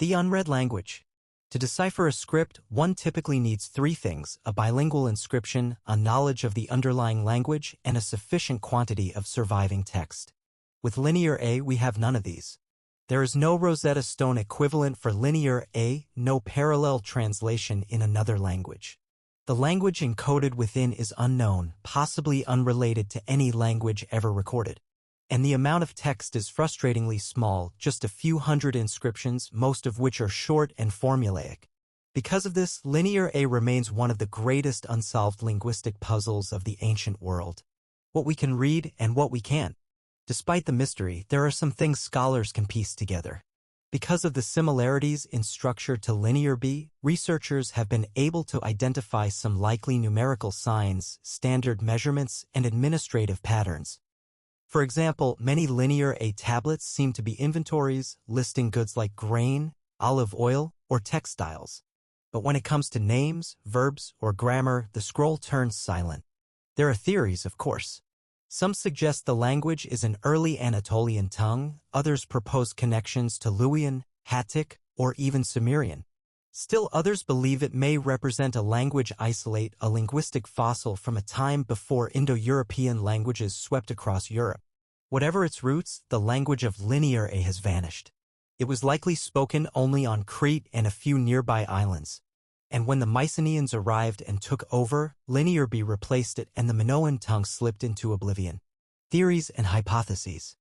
The unread language. To decipher a script, one typically needs three things: a bilingual inscription, a knowledge of the underlying language, and a sufficient quantity of surviving text. With Linear A, we have none of these. There is no Rosetta Stone equivalent for Linear A, no parallel translation in another language. The language encoded within is unknown, possibly unrelated to any language ever recorded. And the amount of text is frustratingly small, just a few hundred inscriptions, most of which are short and formulaic. Because of this, Linear A remains one of the greatest unsolved linguistic puzzles of the ancient world. What we can read and what we can't. Despite the mystery, there are some things scholars can piece together. Because of the similarities in structure to Linear B, researchers have been able to identify some likely numerical signs, standard measurements, and administrative patterns. For example, many Linear A tablets seem to be inventories listing goods like grain, olive oil, or textiles. But when it comes to names, verbs, or grammar, the scroll turns silent. There are theories, of course. Some suggest the language is an early Anatolian tongue, others propose connections to Luwian, Hattic, or even Sumerian. Still others believe it may represent a language isolate, a linguistic fossil from a time before Indo-European languages swept across Europe. Whatever its roots, the language of Linear A has vanished. It was likely spoken only on Crete and a few nearby islands. And when the Mycenaeans arrived and took over, Linear B replaced it and the Minoan tongue slipped into oblivion. Theories and hypotheses.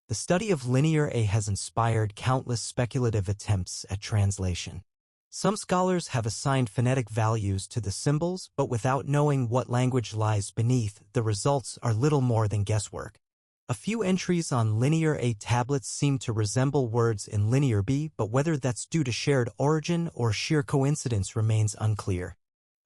The study of Linear A has inspired countless speculative attempts at translation. Some scholars have assigned phonetic values to the symbols, but without knowing what language lies beneath, the results are little more than guesswork. A few entries on Linear A tablets seem to resemble words in Linear B, but whether that's due to shared origin or sheer coincidence remains unclear.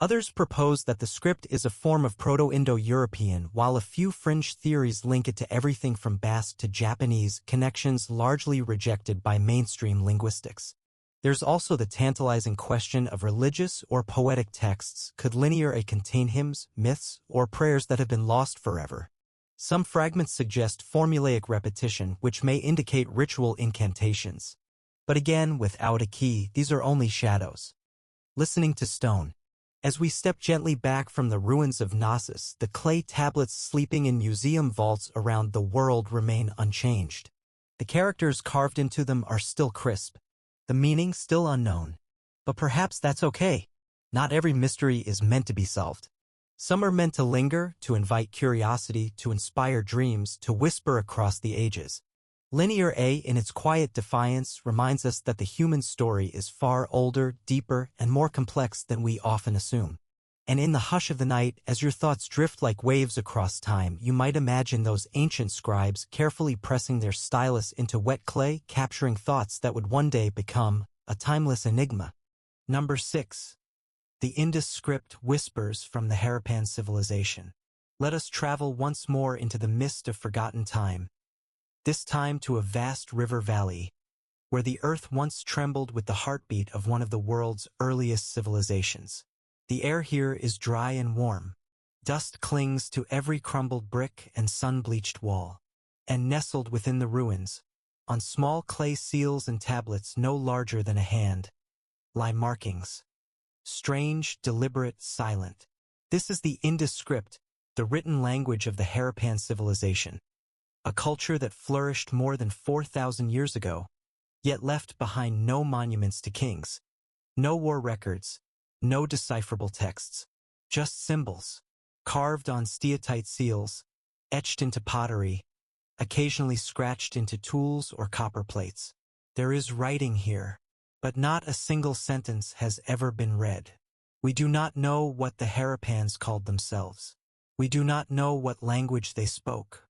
Others propose that the script is a form of Proto-Indo-European, while a few fringe theories link it to everything from Basque to Japanese, connections largely rejected by mainstream linguistics. There's also the tantalizing question of religious or poetic texts. Could Linear A contain hymns, myths, or prayers that have been lost forever? Some fragments suggest formulaic repetition, which may indicate ritual incantations. But again, without a key, these are only shadows. Listening to stone. As we step gently back from the ruins of Knossos, the clay tablets sleeping in museum vaults around the world remain unchanged. The characters carved into them are still crisp, the meaning still unknown. But perhaps that's okay. Not every mystery is meant to be solved. Some are meant to linger, to invite curiosity, to inspire dreams, to whisper across the ages. Linear A, in its quiet defiance, reminds us that the human story is far older, deeper, and more complex than we often assume. And in the hush of the night, as your thoughts drift like waves across time, you might imagine those ancient scribes carefully pressing their stylus into wet clay, capturing thoughts that would one day become a timeless enigma. Number 6. The Indus script whispers from the Harappan civilization. Let us travel once more into the mist of forgotten time. This time to a vast river valley, where the earth once trembled with the heartbeat of one of the world's earliest civilizations. The air here is dry and warm. Dust clings to every crumbled brick and sun-bleached wall. And nestled within the ruins, on small clay seals and tablets no larger than a hand, lie markings. Strange, deliberate, silent. This is the Indus script, the written language of the Harappan civilization. A culture that flourished more than 4,000 years ago, yet left behind no monuments to kings, no war records, no decipherable texts, just symbols, carved on steatite seals, etched into pottery, occasionally scratched into tools or copper plates. There is writing here, but not a single sentence has ever been read. We do not know what the Harappans called themselves. We do not know what language they spoke.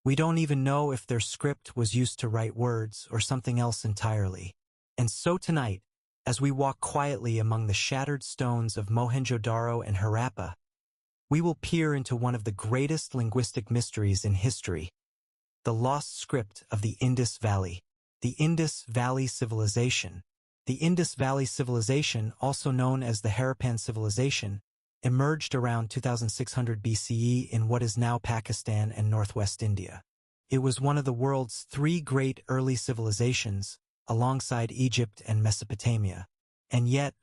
We don't even know if their script was used to write words or something else entirely. And so tonight, as we walk quietly among the shattered stones of Mohenjo-Daro and Harappa, we will peer into one of the greatest linguistic mysteries in history, the lost script of the Indus Valley, the Indus Valley Civilization. The Indus Valley Civilization, also known as the Harappan Civilization, emerged around 2600 BCE in what is now Pakistan and northwest India. It was one of the world's three great early civilizations, alongside Egypt and Mesopotamia. And yet,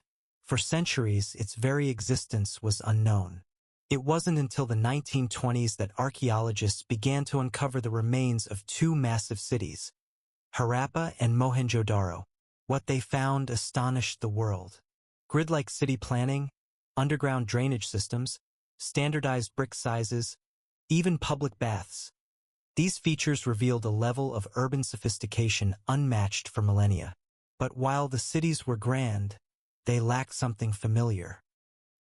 for centuries, its very existence was unknown. It wasn't until the 1920s that archaeologists began to uncover the remains of two massive cities, Harappa and Mohenjo-Daro. What they found astonished the world. Grid-like city planning, underground drainage systems, standardized brick sizes, even public baths. These features revealed a level of urban sophistication unmatched for millennia. But while the cities were grand, they lacked something familiar.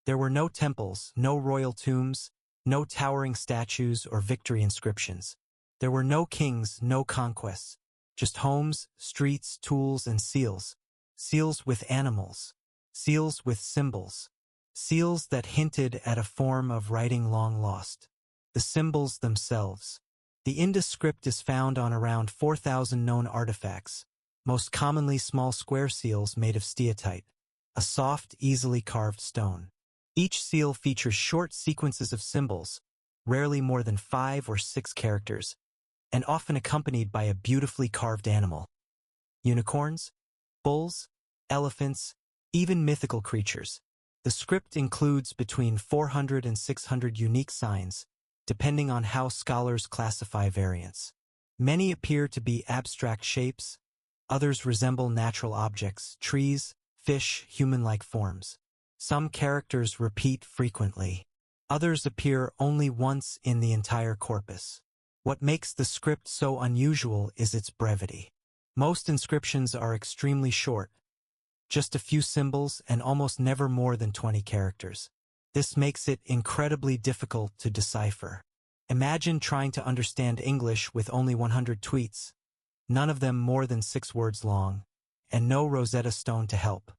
There were no temples, no royal tombs, no towering statues or victory inscriptions. There were no kings, no conquests, just homes, streets, tools, and seals. Seals with animals, seals with symbols. Seals that hinted at a form of writing long lost. The symbols themselves. The Indus script is found on around 4,000 known artifacts, most commonly small square seals made of steatite, a soft, easily carved stone. Each seal features short sequences of symbols, rarely more than 5 or 6 characters, and often accompanied by a beautifully carved animal. Unicorns, bulls, elephants, even mythical creatures. The script includes between 400 and 600 unique signs, depending on how scholars classify variants. Many appear to be abstract shapes, others resemble natural objects, trees, fish, human-like forms. Some characters repeat frequently. Others appear only once in the entire corpus. What makes the script so unusual is its brevity. Most inscriptions are extremely short, just a few symbols and almost never more than 20 characters. This makes it incredibly difficult to decipher. Imagine trying to understand English with only 100 tweets, none of them more than 6 words long, and no Rosetta Stone to help.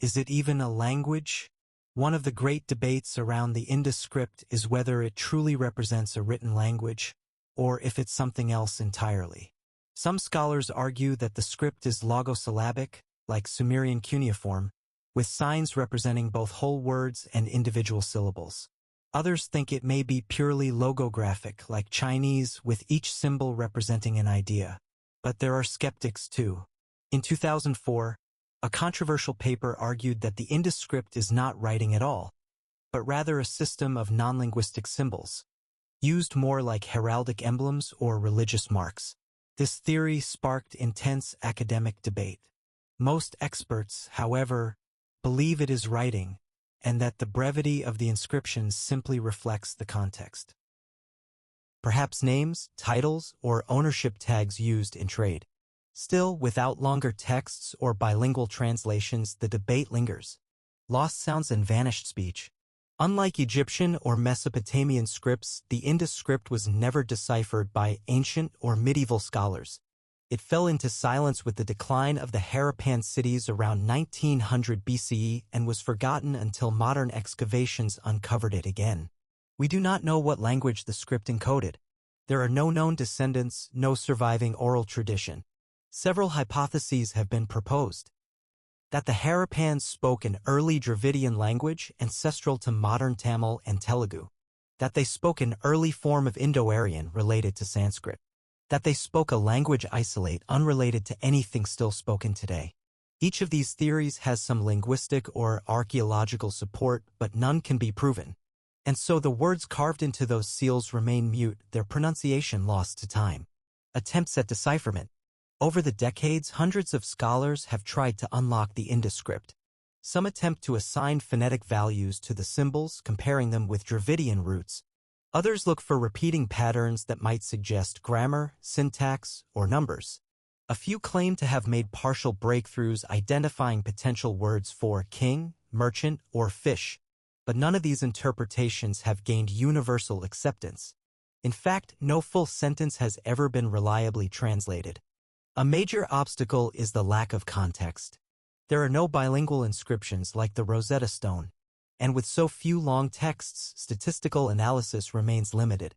Is it even a language? One of the great debates around the Indus script is whether it truly represents a written language, or if it's something else entirely. Some scholars argue that the script is logosyllabic, like Sumerian cuneiform, with signs representing both whole words and individual syllables. Others think it may be purely logographic, like Chinese, with each symbol representing an idea. But there are skeptics too. In 2004, a controversial paper argued that the Indus script is not writing at all, but rather a system of non-linguistic symbols, used more like heraldic emblems or religious marks. This theory sparked intense academic debate. Most experts, however, believe it is writing, and that the brevity of the inscriptions simply reflects the context. Perhaps names, titles, or ownership tags used in trade. Still, without longer texts or bilingual translations, the debate lingers. Lost sounds and vanished speech. Unlike Egyptian or Mesopotamian scripts, the Indus script was never deciphered by ancient or medieval scholars. It fell into silence with the decline of the Harappan cities around 1900 BCE and was forgotten until modern excavations uncovered it again. We do not know what language the script encoded. There are no known descendants, no surviving oral tradition. Several hypotheses have been proposed. That the Harappans spoke an early Dravidian language ancestral to modern Tamil and Telugu. That they spoke an early form of Indo-Aryan related to Sanskrit. That they spoke a language isolate unrelated to anything still spoken today. Each of these theories has some linguistic or archaeological support, but none can be proven. And so the words carved into those seals remain mute, their pronunciation lost to time. Attempts at decipherment. Over the decades, hundreds of scholars have tried to unlock the Indus script. Some attempt to assign phonetic values to the symbols, comparing them with Dravidian roots. Others look for repeating patterns that might suggest grammar, syntax, or numbers. A few claim to have made partial breakthroughs identifying potential words for king, merchant, or fish, but none of these interpretations have gained universal acceptance. In fact, no full sentence has ever been reliably translated. A major obstacle is the lack of context. There are no bilingual inscriptions like the Rosetta Stone, and with so few long texts, statistical analysis remains limited.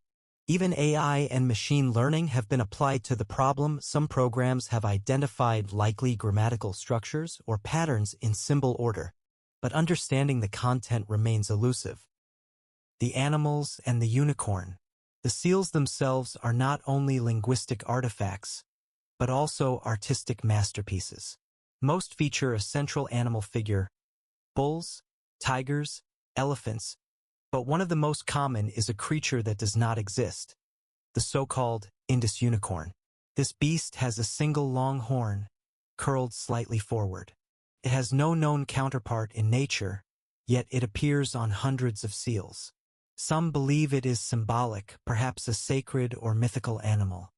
Even AI and machine learning have been applied to the problem. Some programs have identified likely grammatical structures or patterns in symbol order, but understanding the content remains elusive. The animals and the unicorn. The seals themselves are not only linguistic artifacts, but also artistic masterpieces. Most feature a central animal figure: bulls, tigers, elephants, but one of the most common is a creature that does not exist, the so-called Indus unicorn. This beast has a single long horn, curled slightly forward. It has no known counterpart in nature, yet it appears on hundreds of seals. Some believe it is symbolic, perhaps a sacred or mythical animal.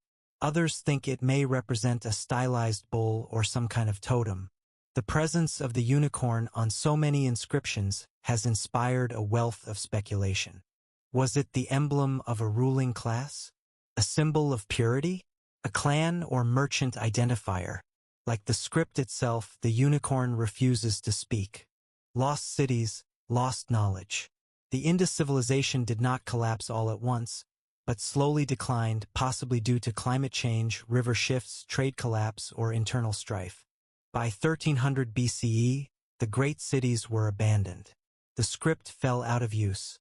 Others think it may represent a stylized bull or some kind of totem. The presence of the unicorn on so many inscriptions has inspired a wealth of speculation. Was it the emblem of a ruling class? A symbol of purity? A clan or merchant identifier? Like the script itself, the unicorn refuses to speak. Lost cities, lost knowledge. The Indus civilization did not collapse all at once, but slowly declined, possibly due to climate change, river shifts, trade collapse, or internal strife. By 1300 BCE, the great cities were abandoned. The script fell out of use,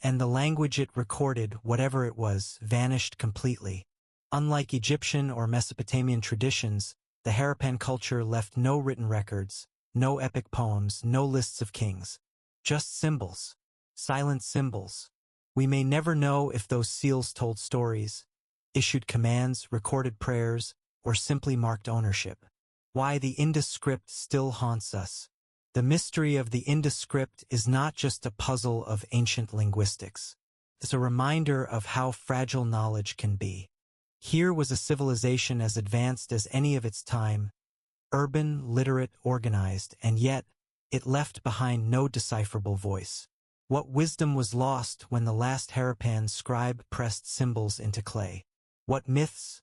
and the language it recorded, whatever it was, vanished completely. Unlike Egyptian or Mesopotamian traditions, the Harappan culture left no written records, no epic poems, no lists of kings. Just symbols. Silent symbols. We may never know if those seals told stories, issued commands, recorded prayers, or simply marked ownership. Why the Indus script still haunts us. The mystery of the Indus script is not just a puzzle of ancient linguistics. It's a reminder of how fragile knowledge can be. Here was a civilization as advanced as any of its time, urban, literate, organized, and yet it left behind no decipherable voice. What wisdom was lost when the last Harappan scribe pressed symbols into clay? What myths,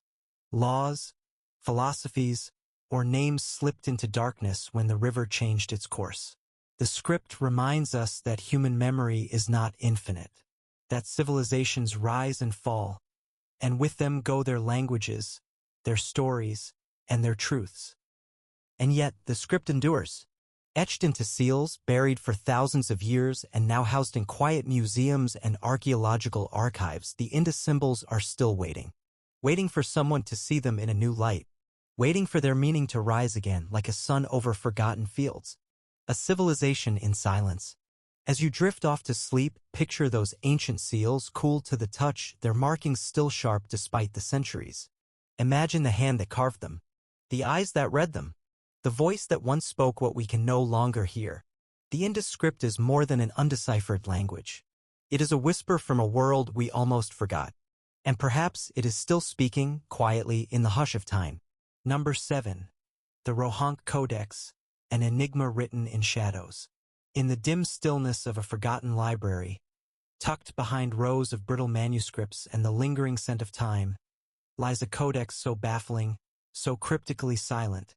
laws, philosophies, or names slipped into darkness when the river changed its course? The script reminds us that human memory is not infinite, that civilizations rise and fall, and with them go their languages, their stories, and their truths. And yet the script endures. Etched into seals, buried for thousands of years, and now housed in quiet museums and archaeological archives, the Indus symbols are still waiting for someone to see them in a new light, waiting for their meaning to rise again like a sun over forgotten fields. A civilization in silence. As you drift off to sleep, picture those ancient seals, cool to the touch, their markings still sharp despite the centuries. Imagine the hand that carved them, the eyes that read them, the voice that once spoke what we can no longer hear. The Indus script is more than an undeciphered language. It is a whisper from a world we almost forgot. And perhaps it is still speaking, quietly, in the hush of time. Number 7. The Rongorongo Codex, an enigma written in shadows. In the dim stillness of a forgotten library, tucked behind rows of brittle manuscripts and the lingering scent of time, lies a codex so baffling, so cryptically silent,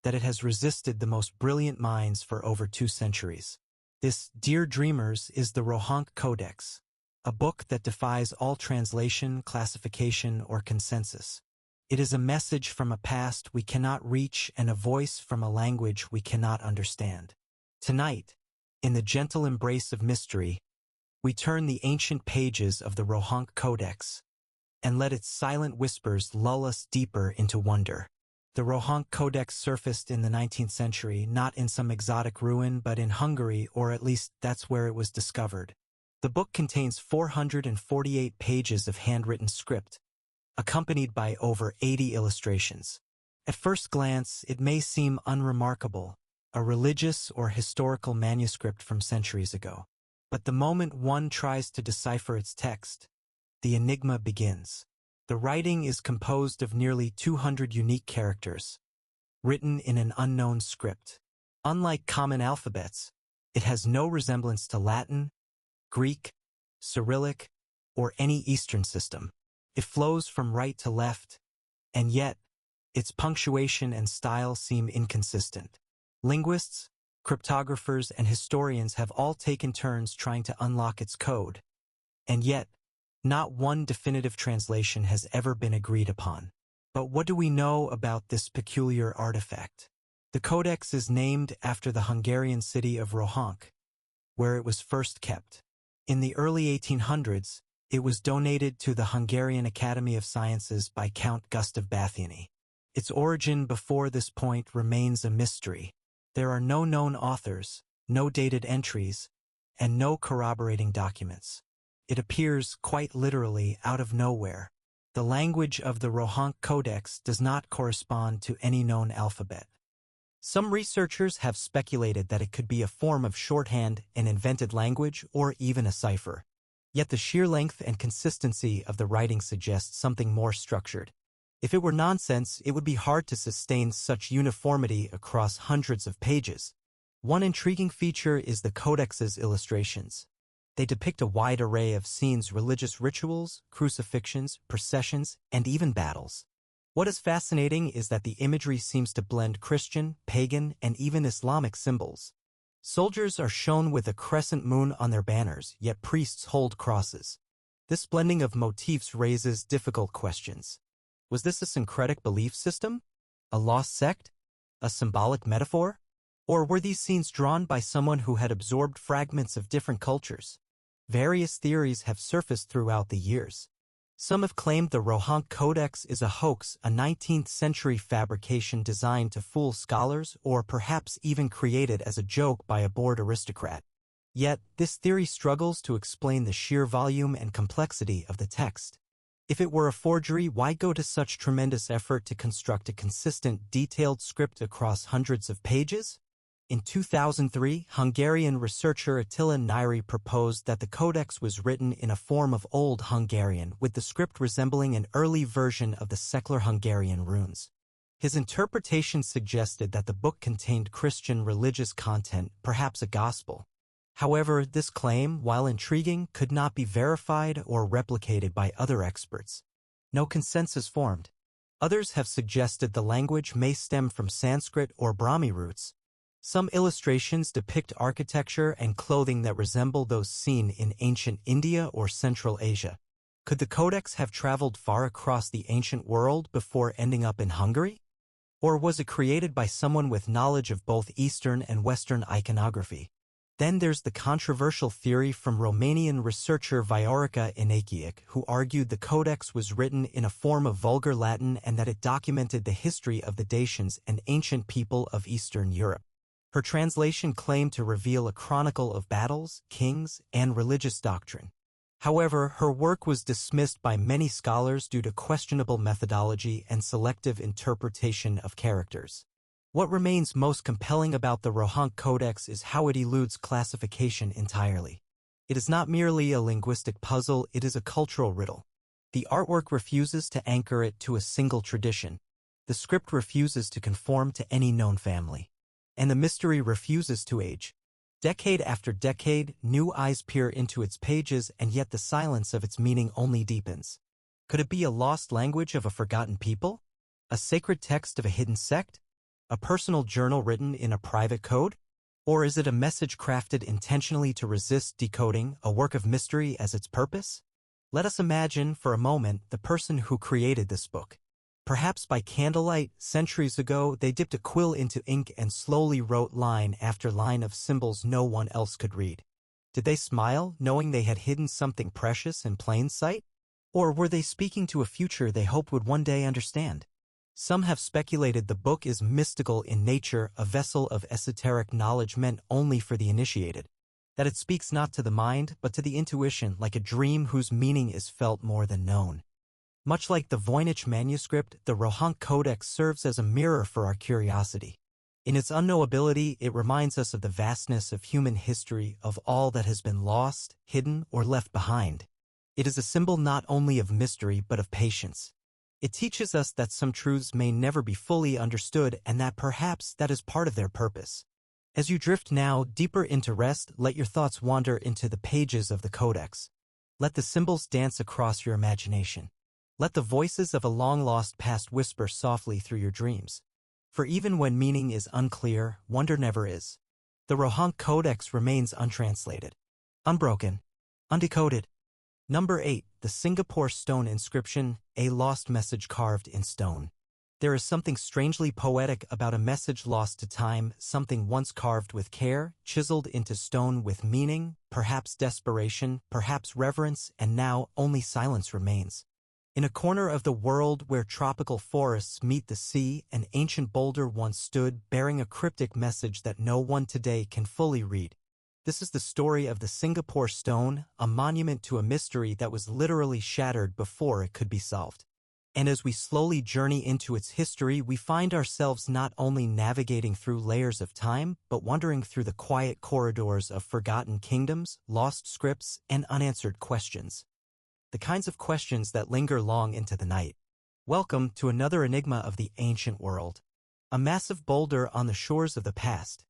that it has resisted the most brilliant minds for over 2 centuries. This, dear dreamers, is the Rongorongo Codex, a book that defies all translation, classification, or consensus. It is a message from a past we cannot reach and a voice from a language we cannot understand. Tonight, in the gentle embrace of mystery, we turn the ancient pages of the Rongorongo Codex and let its silent whispers lull us deeper into wonder. The Rongorongo Codex surfaced in the 19th century, not in some exotic ruin, but in Hungary, or at least that's where it was discovered. The book contains 448 pages of handwritten script, accompanied by over 80 illustrations. At first glance, it may seem unremarkable, a religious or historical manuscript from centuries ago. But the moment one tries to decipher its text, the enigma begins. The writing is composed of nearly 200 unique characters, written in an unknown script. Unlike common alphabets, it has no resemblance to Latin, Greek, Cyrillic, or any Eastern system. It flows from right to left, and yet, its punctuation and style seem inconsistent. Linguists, cryptographers, and historians have all taken turns trying to unlock its code, and yet, not one definitive translation has ever been agreed upon. But what do we know about this peculiar artifact? The codex is named after the Hungarian city of Rongorongo, where it was first kept. In the early 1800s, it was donated to the Hungarian Academy of Sciences by Count Gustav Bathyany. Its origin before this point remains a mystery. There are no known authors, no dated entries, and no corroborating documents. It appears, quite literally, out of nowhere. The language of the Rongorongo Codex does not correspond to any known alphabet. Some researchers have speculated that it could be a form of shorthand, an invented language, or even a cipher. Yet the sheer length and consistency of the writing suggests something more structured. If it were nonsense, it would be hard to sustain such uniformity across hundreds of pages. One intriguing feature is the codex's illustrations. They depict a wide array of scenes: religious rituals, crucifixions, processions, and even battles. What is fascinating is that the imagery seems to blend Christian, pagan, and even Islamic symbols. Soldiers are shown with a crescent moon on their banners, yet priests hold crosses. This blending of motifs raises difficult questions. Was this a syncretic belief system? A lost sect? A symbolic metaphor? Or were these scenes drawn by someone who had absorbed fragments of different cultures? Various theories have surfaced throughout the years. Some have claimed the Rongorongo Codex is a hoax, a 19th century fabrication designed to fool scholars, or perhaps even created as a joke by a bored aristocrat. Yet, this theory struggles to explain the sheer volume and complexity of the text. If it were a forgery, why go to such tremendous effort to construct a consistent, detailed script across hundreds of pages? In 2003, Hungarian researcher Attila Nyri proposed that the codex was written in a form of Old Hungarian, with the script resembling an early version of the secular Hungarian runes. His interpretation suggested that the book contained Christian religious content, perhaps a gospel. However, this claim, while intriguing, could not be verified or replicated by other experts. No consensus formed. Others have suggested the language may stem from Sanskrit or Brahmi roots. Some illustrations depict architecture and clothing that resemble those seen in ancient India or Central Asia. Could the codex have traveled far across the ancient world before ending up in Hungary? Or was it created by someone with knowledge of both Eastern and Western iconography? Then there's the controversial theory from Romanian researcher Viorica Enechiic, who argued the codex was written in a form of Vulgar Latin and that it documented the history of the Dacians, an ancient people of Eastern Europe. Her translation claimed to reveal a chronicle of battles, kings, and religious doctrine. However, her work was dismissed by many scholars due to questionable methodology and selective interpretation of characters. What remains most compelling about the Voynich Codex is how it eludes classification entirely. It is not merely a linguistic puzzle, it is a cultural riddle. The artwork refuses to anchor it to a single tradition. The script refuses to conform to any known family. And the mystery refuses to age. Decade after decade, new eyes peer into its pages, and yet the silence of its meaning only deepens. Could it be a lost language of a forgotten people? A sacred text of a hidden sect? A personal journal written in a private code? Or is it a message crafted intentionally to resist decoding, a work of mystery as its purpose? Let us imagine for a moment the person who created this book. Perhaps by candlelight, centuries ago, they dipped a quill into ink and slowly wrote line after line of symbols no one else could read. Did they smile, knowing they had hidden something precious in plain sight? Or were they speaking to a future they hoped would one day understand? Some have speculated the book is mystical in nature, a vessel of esoteric knowledge meant only for the initiated. That it speaks not to the mind, but to the intuition, like a dream whose meaning is felt more than known. Much like the Voynich manuscript, the Voynich Codex serves as a mirror for our curiosity. In its unknowability, it reminds us of the vastness of human history, of all that has been lost, hidden, or left behind. It is a symbol not only of mystery but of patience. It teaches us that some truths may never be fully understood and that perhaps that is part of their purpose. As you drift now deeper into rest, let your thoughts wander into the pages of the Codex. Let the symbols dance across your imagination. Let the voices of a long-lost past whisper softly through your dreams. For even when meaning is unclear, wonder never is. The Voynich Codex remains untranslated, unbroken, undecoded. Number 8. The Singapore Stone Inscription, a lost message carved in stone. There is something strangely poetic about a message lost to time, something once carved with care, chiseled into stone with meaning, perhaps desperation, perhaps reverence, and now only silence remains. In a corner of the world where tropical forests meet the sea, an ancient boulder once stood, bearing a cryptic message that no one today can fully read. This is the story of the Singapore Stone, a monument to a mystery that was literally shattered before it could be solved. And as we slowly journey into its history, we find ourselves not only navigating through layers of time, but wandering through the quiet corridors of forgotten kingdoms, lost scripts, and unanswered questions. The kinds of questions that linger long into the night. Welcome to another enigma of the ancient world. A massive boulder on the shores of the past.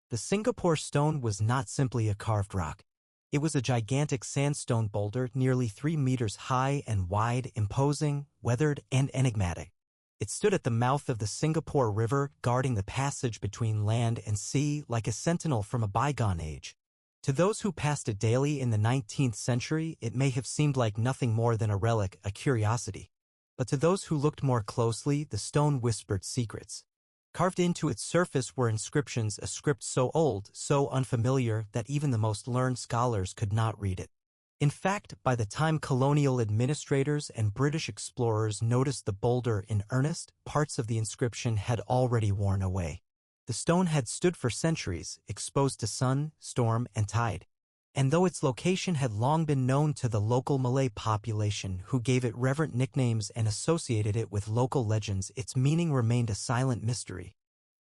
The Singapore Stone was not simply a carved rock. It was a gigantic sandstone boulder nearly 3 meters high and wide, imposing, weathered, and enigmatic. It stood at the mouth of the Singapore River, guarding the passage between land and sea like a sentinel from a bygone age. To those who passed it daily in the 19th century, it may have seemed like nothing more than a relic, a curiosity. But to those who looked more closely, the stone whispered secrets. Carved into its surface were inscriptions, a script so old, so unfamiliar, that even the most learned scholars could not read it. In fact, by the time colonial administrators and British explorers noticed the boulder in earnest, parts of the inscription had already worn away. The stone had stood for centuries, exposed to sun, storm, and tide. And though its location had long been known to the local Malay population, who gave it reverent nicknames and associated it with local legends, its meaning remained a silent mystery.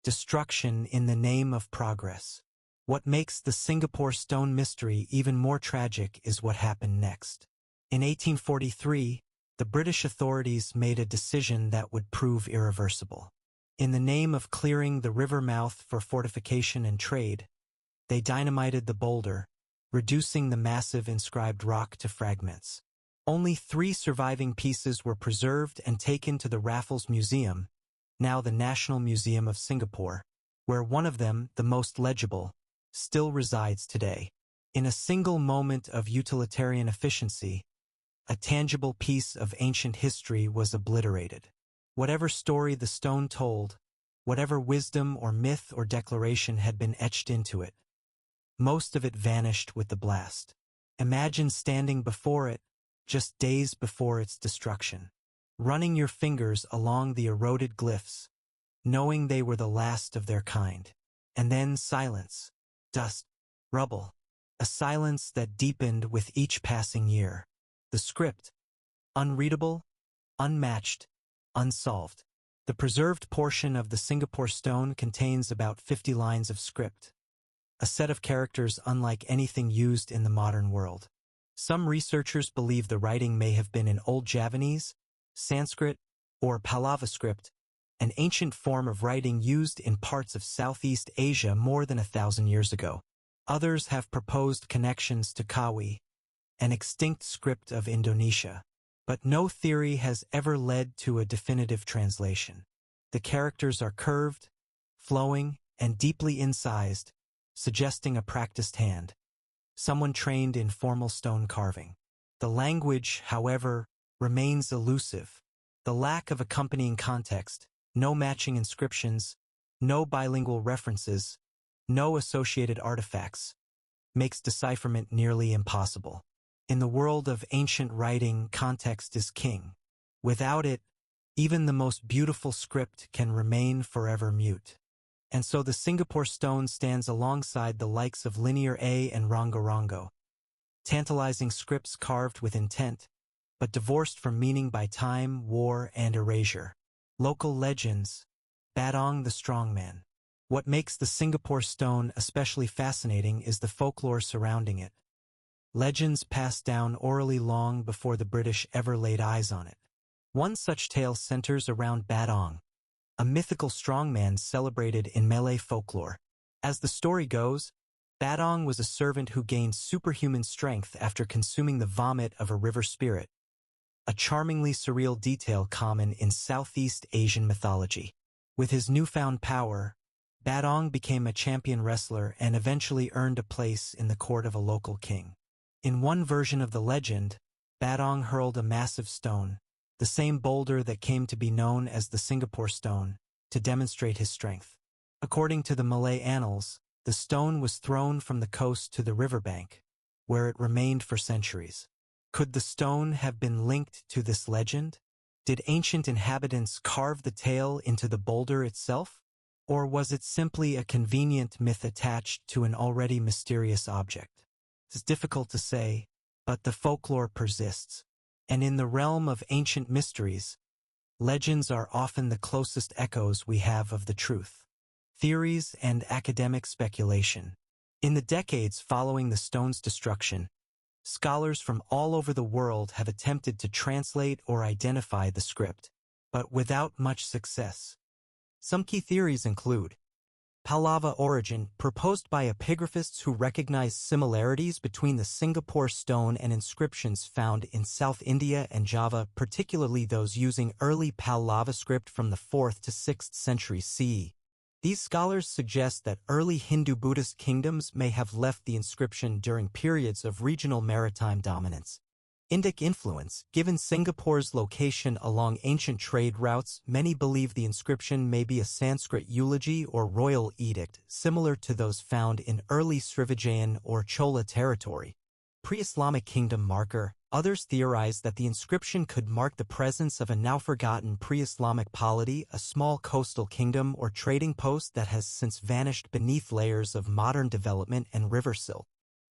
destruction in the name of progress. What makes the Singapore stone mystery even more tragic is what happened next. In 1843, the British authorities made a decision that would prove irreversible. In the name of clearing the river mouth for fortification and trade, they dynamited the boulder, reducing the massive inscribed rock to fragments. Only 3 surviving pieces were preserved and taken to the Raffles Museum, now the National Museum of Singapore, where one of them, the most legible, still resides today. In a single moment of utilitarian efficiency, a tangible piece of ancient history was obliterated. Whatever story the stone told, whatever wisdom or myth or declaration had been etched into it, most of it vanished with the blast. Imagine standing before it, just days before its destruction, running your fingers along the eroded glyphs, knowing they were the last of their kind. And then silence, dust, rubble, a silence that deepened with each passing year. The script, unreadable, unmatched, unsolved. The preserved portion of the Singapore stone contains about 50 lines of script, a set of characters unlike anything used in the modern world. Some researchers believe the writing may have been in Old Javanese, Sanskrit, or Pallava script, an ancient form of writing used in parts of Southeast Asia more than 1,000 years ago. Others have proposed connections to Kawi, an extinct script of Indonesia, but no theory has ever led to a definitive translation. The characters are curved, flowing, and deeply incised, suggesting a practiced hand, someone trained in formal stone carving. The language, however, remains elusive. The lack of accompanying context, no matching inscriptions, no bilingual references, no associated artifacts, makes decipherment nearly impossible. In the world of ancient writing, context is king. Without it, even the most beautiful script can remain forever mute. And so the Singapore stone stands alongside the likes of Linear A and Rongorongo, tantalizing scripts carved with intent, but divorced from meaning by time, war, and erasure. Local legends, Batong the strongman. What makes the Singapore stone especially fascinating is the folklore surrounding it. Legends passed down orally long before the British ever laid eyes on it. One such tale centers around Batong, a mythical strongman celebrated in Malay folklore. As the story goes, Batong was a servant who gained superhuman strength after consuming the vomit of a river spirit, a charmingly surreal detail common in Southeast Asian mythology. With his newfound power, Batong became a champion wrestler and eventually earned a place in the court of a local king. In one version of the legend, Batong hurled a massive stone, the same boulder that came to be known as the Singapore stone, to demonstrate his strength. According to the Malay annals, the stone was thrown from the coast to the riverbank, where it remained for centuries. Could the stone have been linked to this legend? Did ancient inhabitants carve the tale into the boulder itself? Or was it simply a convenient myth attached to an already mysterious object? It's difficult to say, but the folklore persists. And in the realm of ancient mysteries, legends are often the closest echoes we have of the truth. Theories and academic speculation. In the decades following the stone's destruction, scholars from all over the world have attempted to translate or identify the script, but without much success. Some key theories include Pallava origin, proposed by epigraphists who recognize similarities between the Singapore stone and inscriptions found in South India and Java, particularly those using early Pallava script from the 4th to 6th century CE. These scholars suggest that early Hindu-Buddhist kingdoms may have left the inscription during periods of regional maritime dominance. Indic influence. Given Singapore's location along ancient trade routes, many believe the inscription may be a Sanskrit eulogy or royal edict, similar to those found in early Srivijayan or Chola territory. Pre-Islamic kingdom marker. Others theorize that the inscription could mark the presence of a now-forgotten pre-Islamic polity, a small coastal kingdom or trading post that has since vanished beneath layers of modern development and river silt.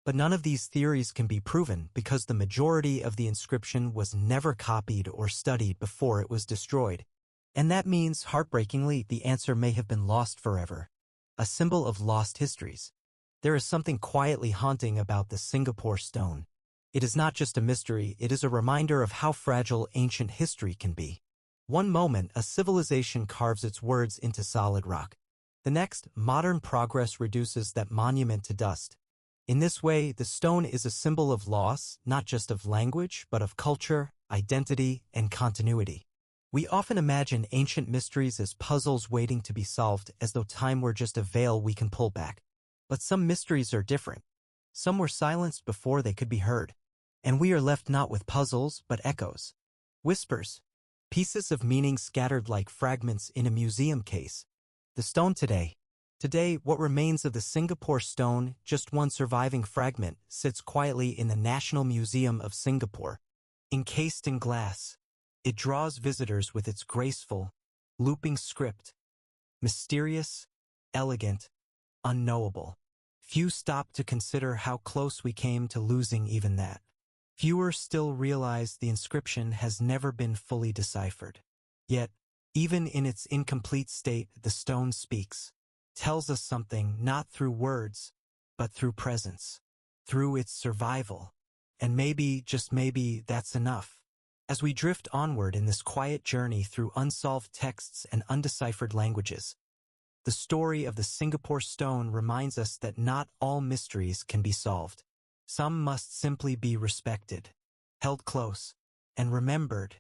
But none of these theories can be proven because the majority of the inscription was never copied or studied before it was destroyed. And that means, heartbreakingly, the answer may have been lost forever. A symbol of lost histories. There is something quietly haunting about the Singapore stone. It is not just a mystery, it is a reminder of how fragile ancient history can be. One moment, a civilization carves its words into solid rock. The next, modern progress reduces that monument to dust. In this way, the stone is a symbol of loss, not just of language, but of culture, identity, and continuity. We often imagine ancient mysteries as puzzles waiting to be solved, as though time were just a veil we can pull back. But some mysteries are different. Some were silenced before they could be heard. And we are left not with puzzles, but echoes. Whispers. Pieces of meaning scattered like fragments in a museum case. The stone today. Today, what remains of the Singapore stone, just one surviving fragment, sits quietly in the National Museum of Singapore. Encased in glass, it draws visitors with its graceful, looping script. Mysterious, elegant, unknowable. Few stop to consider how close we came to losing even that. Fewer still realize the inscription has never been fully deciphered. Yet, even in its incomplete state, the stone speaks. Tells us something not through words, but through presence, through its survival. And maybe, just maybe, that's enough. As we drift onward in this quiet journey through unsolved texts and undeciphered languages, the story of the Singapore stone reminds us that not all mysteries can be solved. Some must simply be respected, held close, and remembered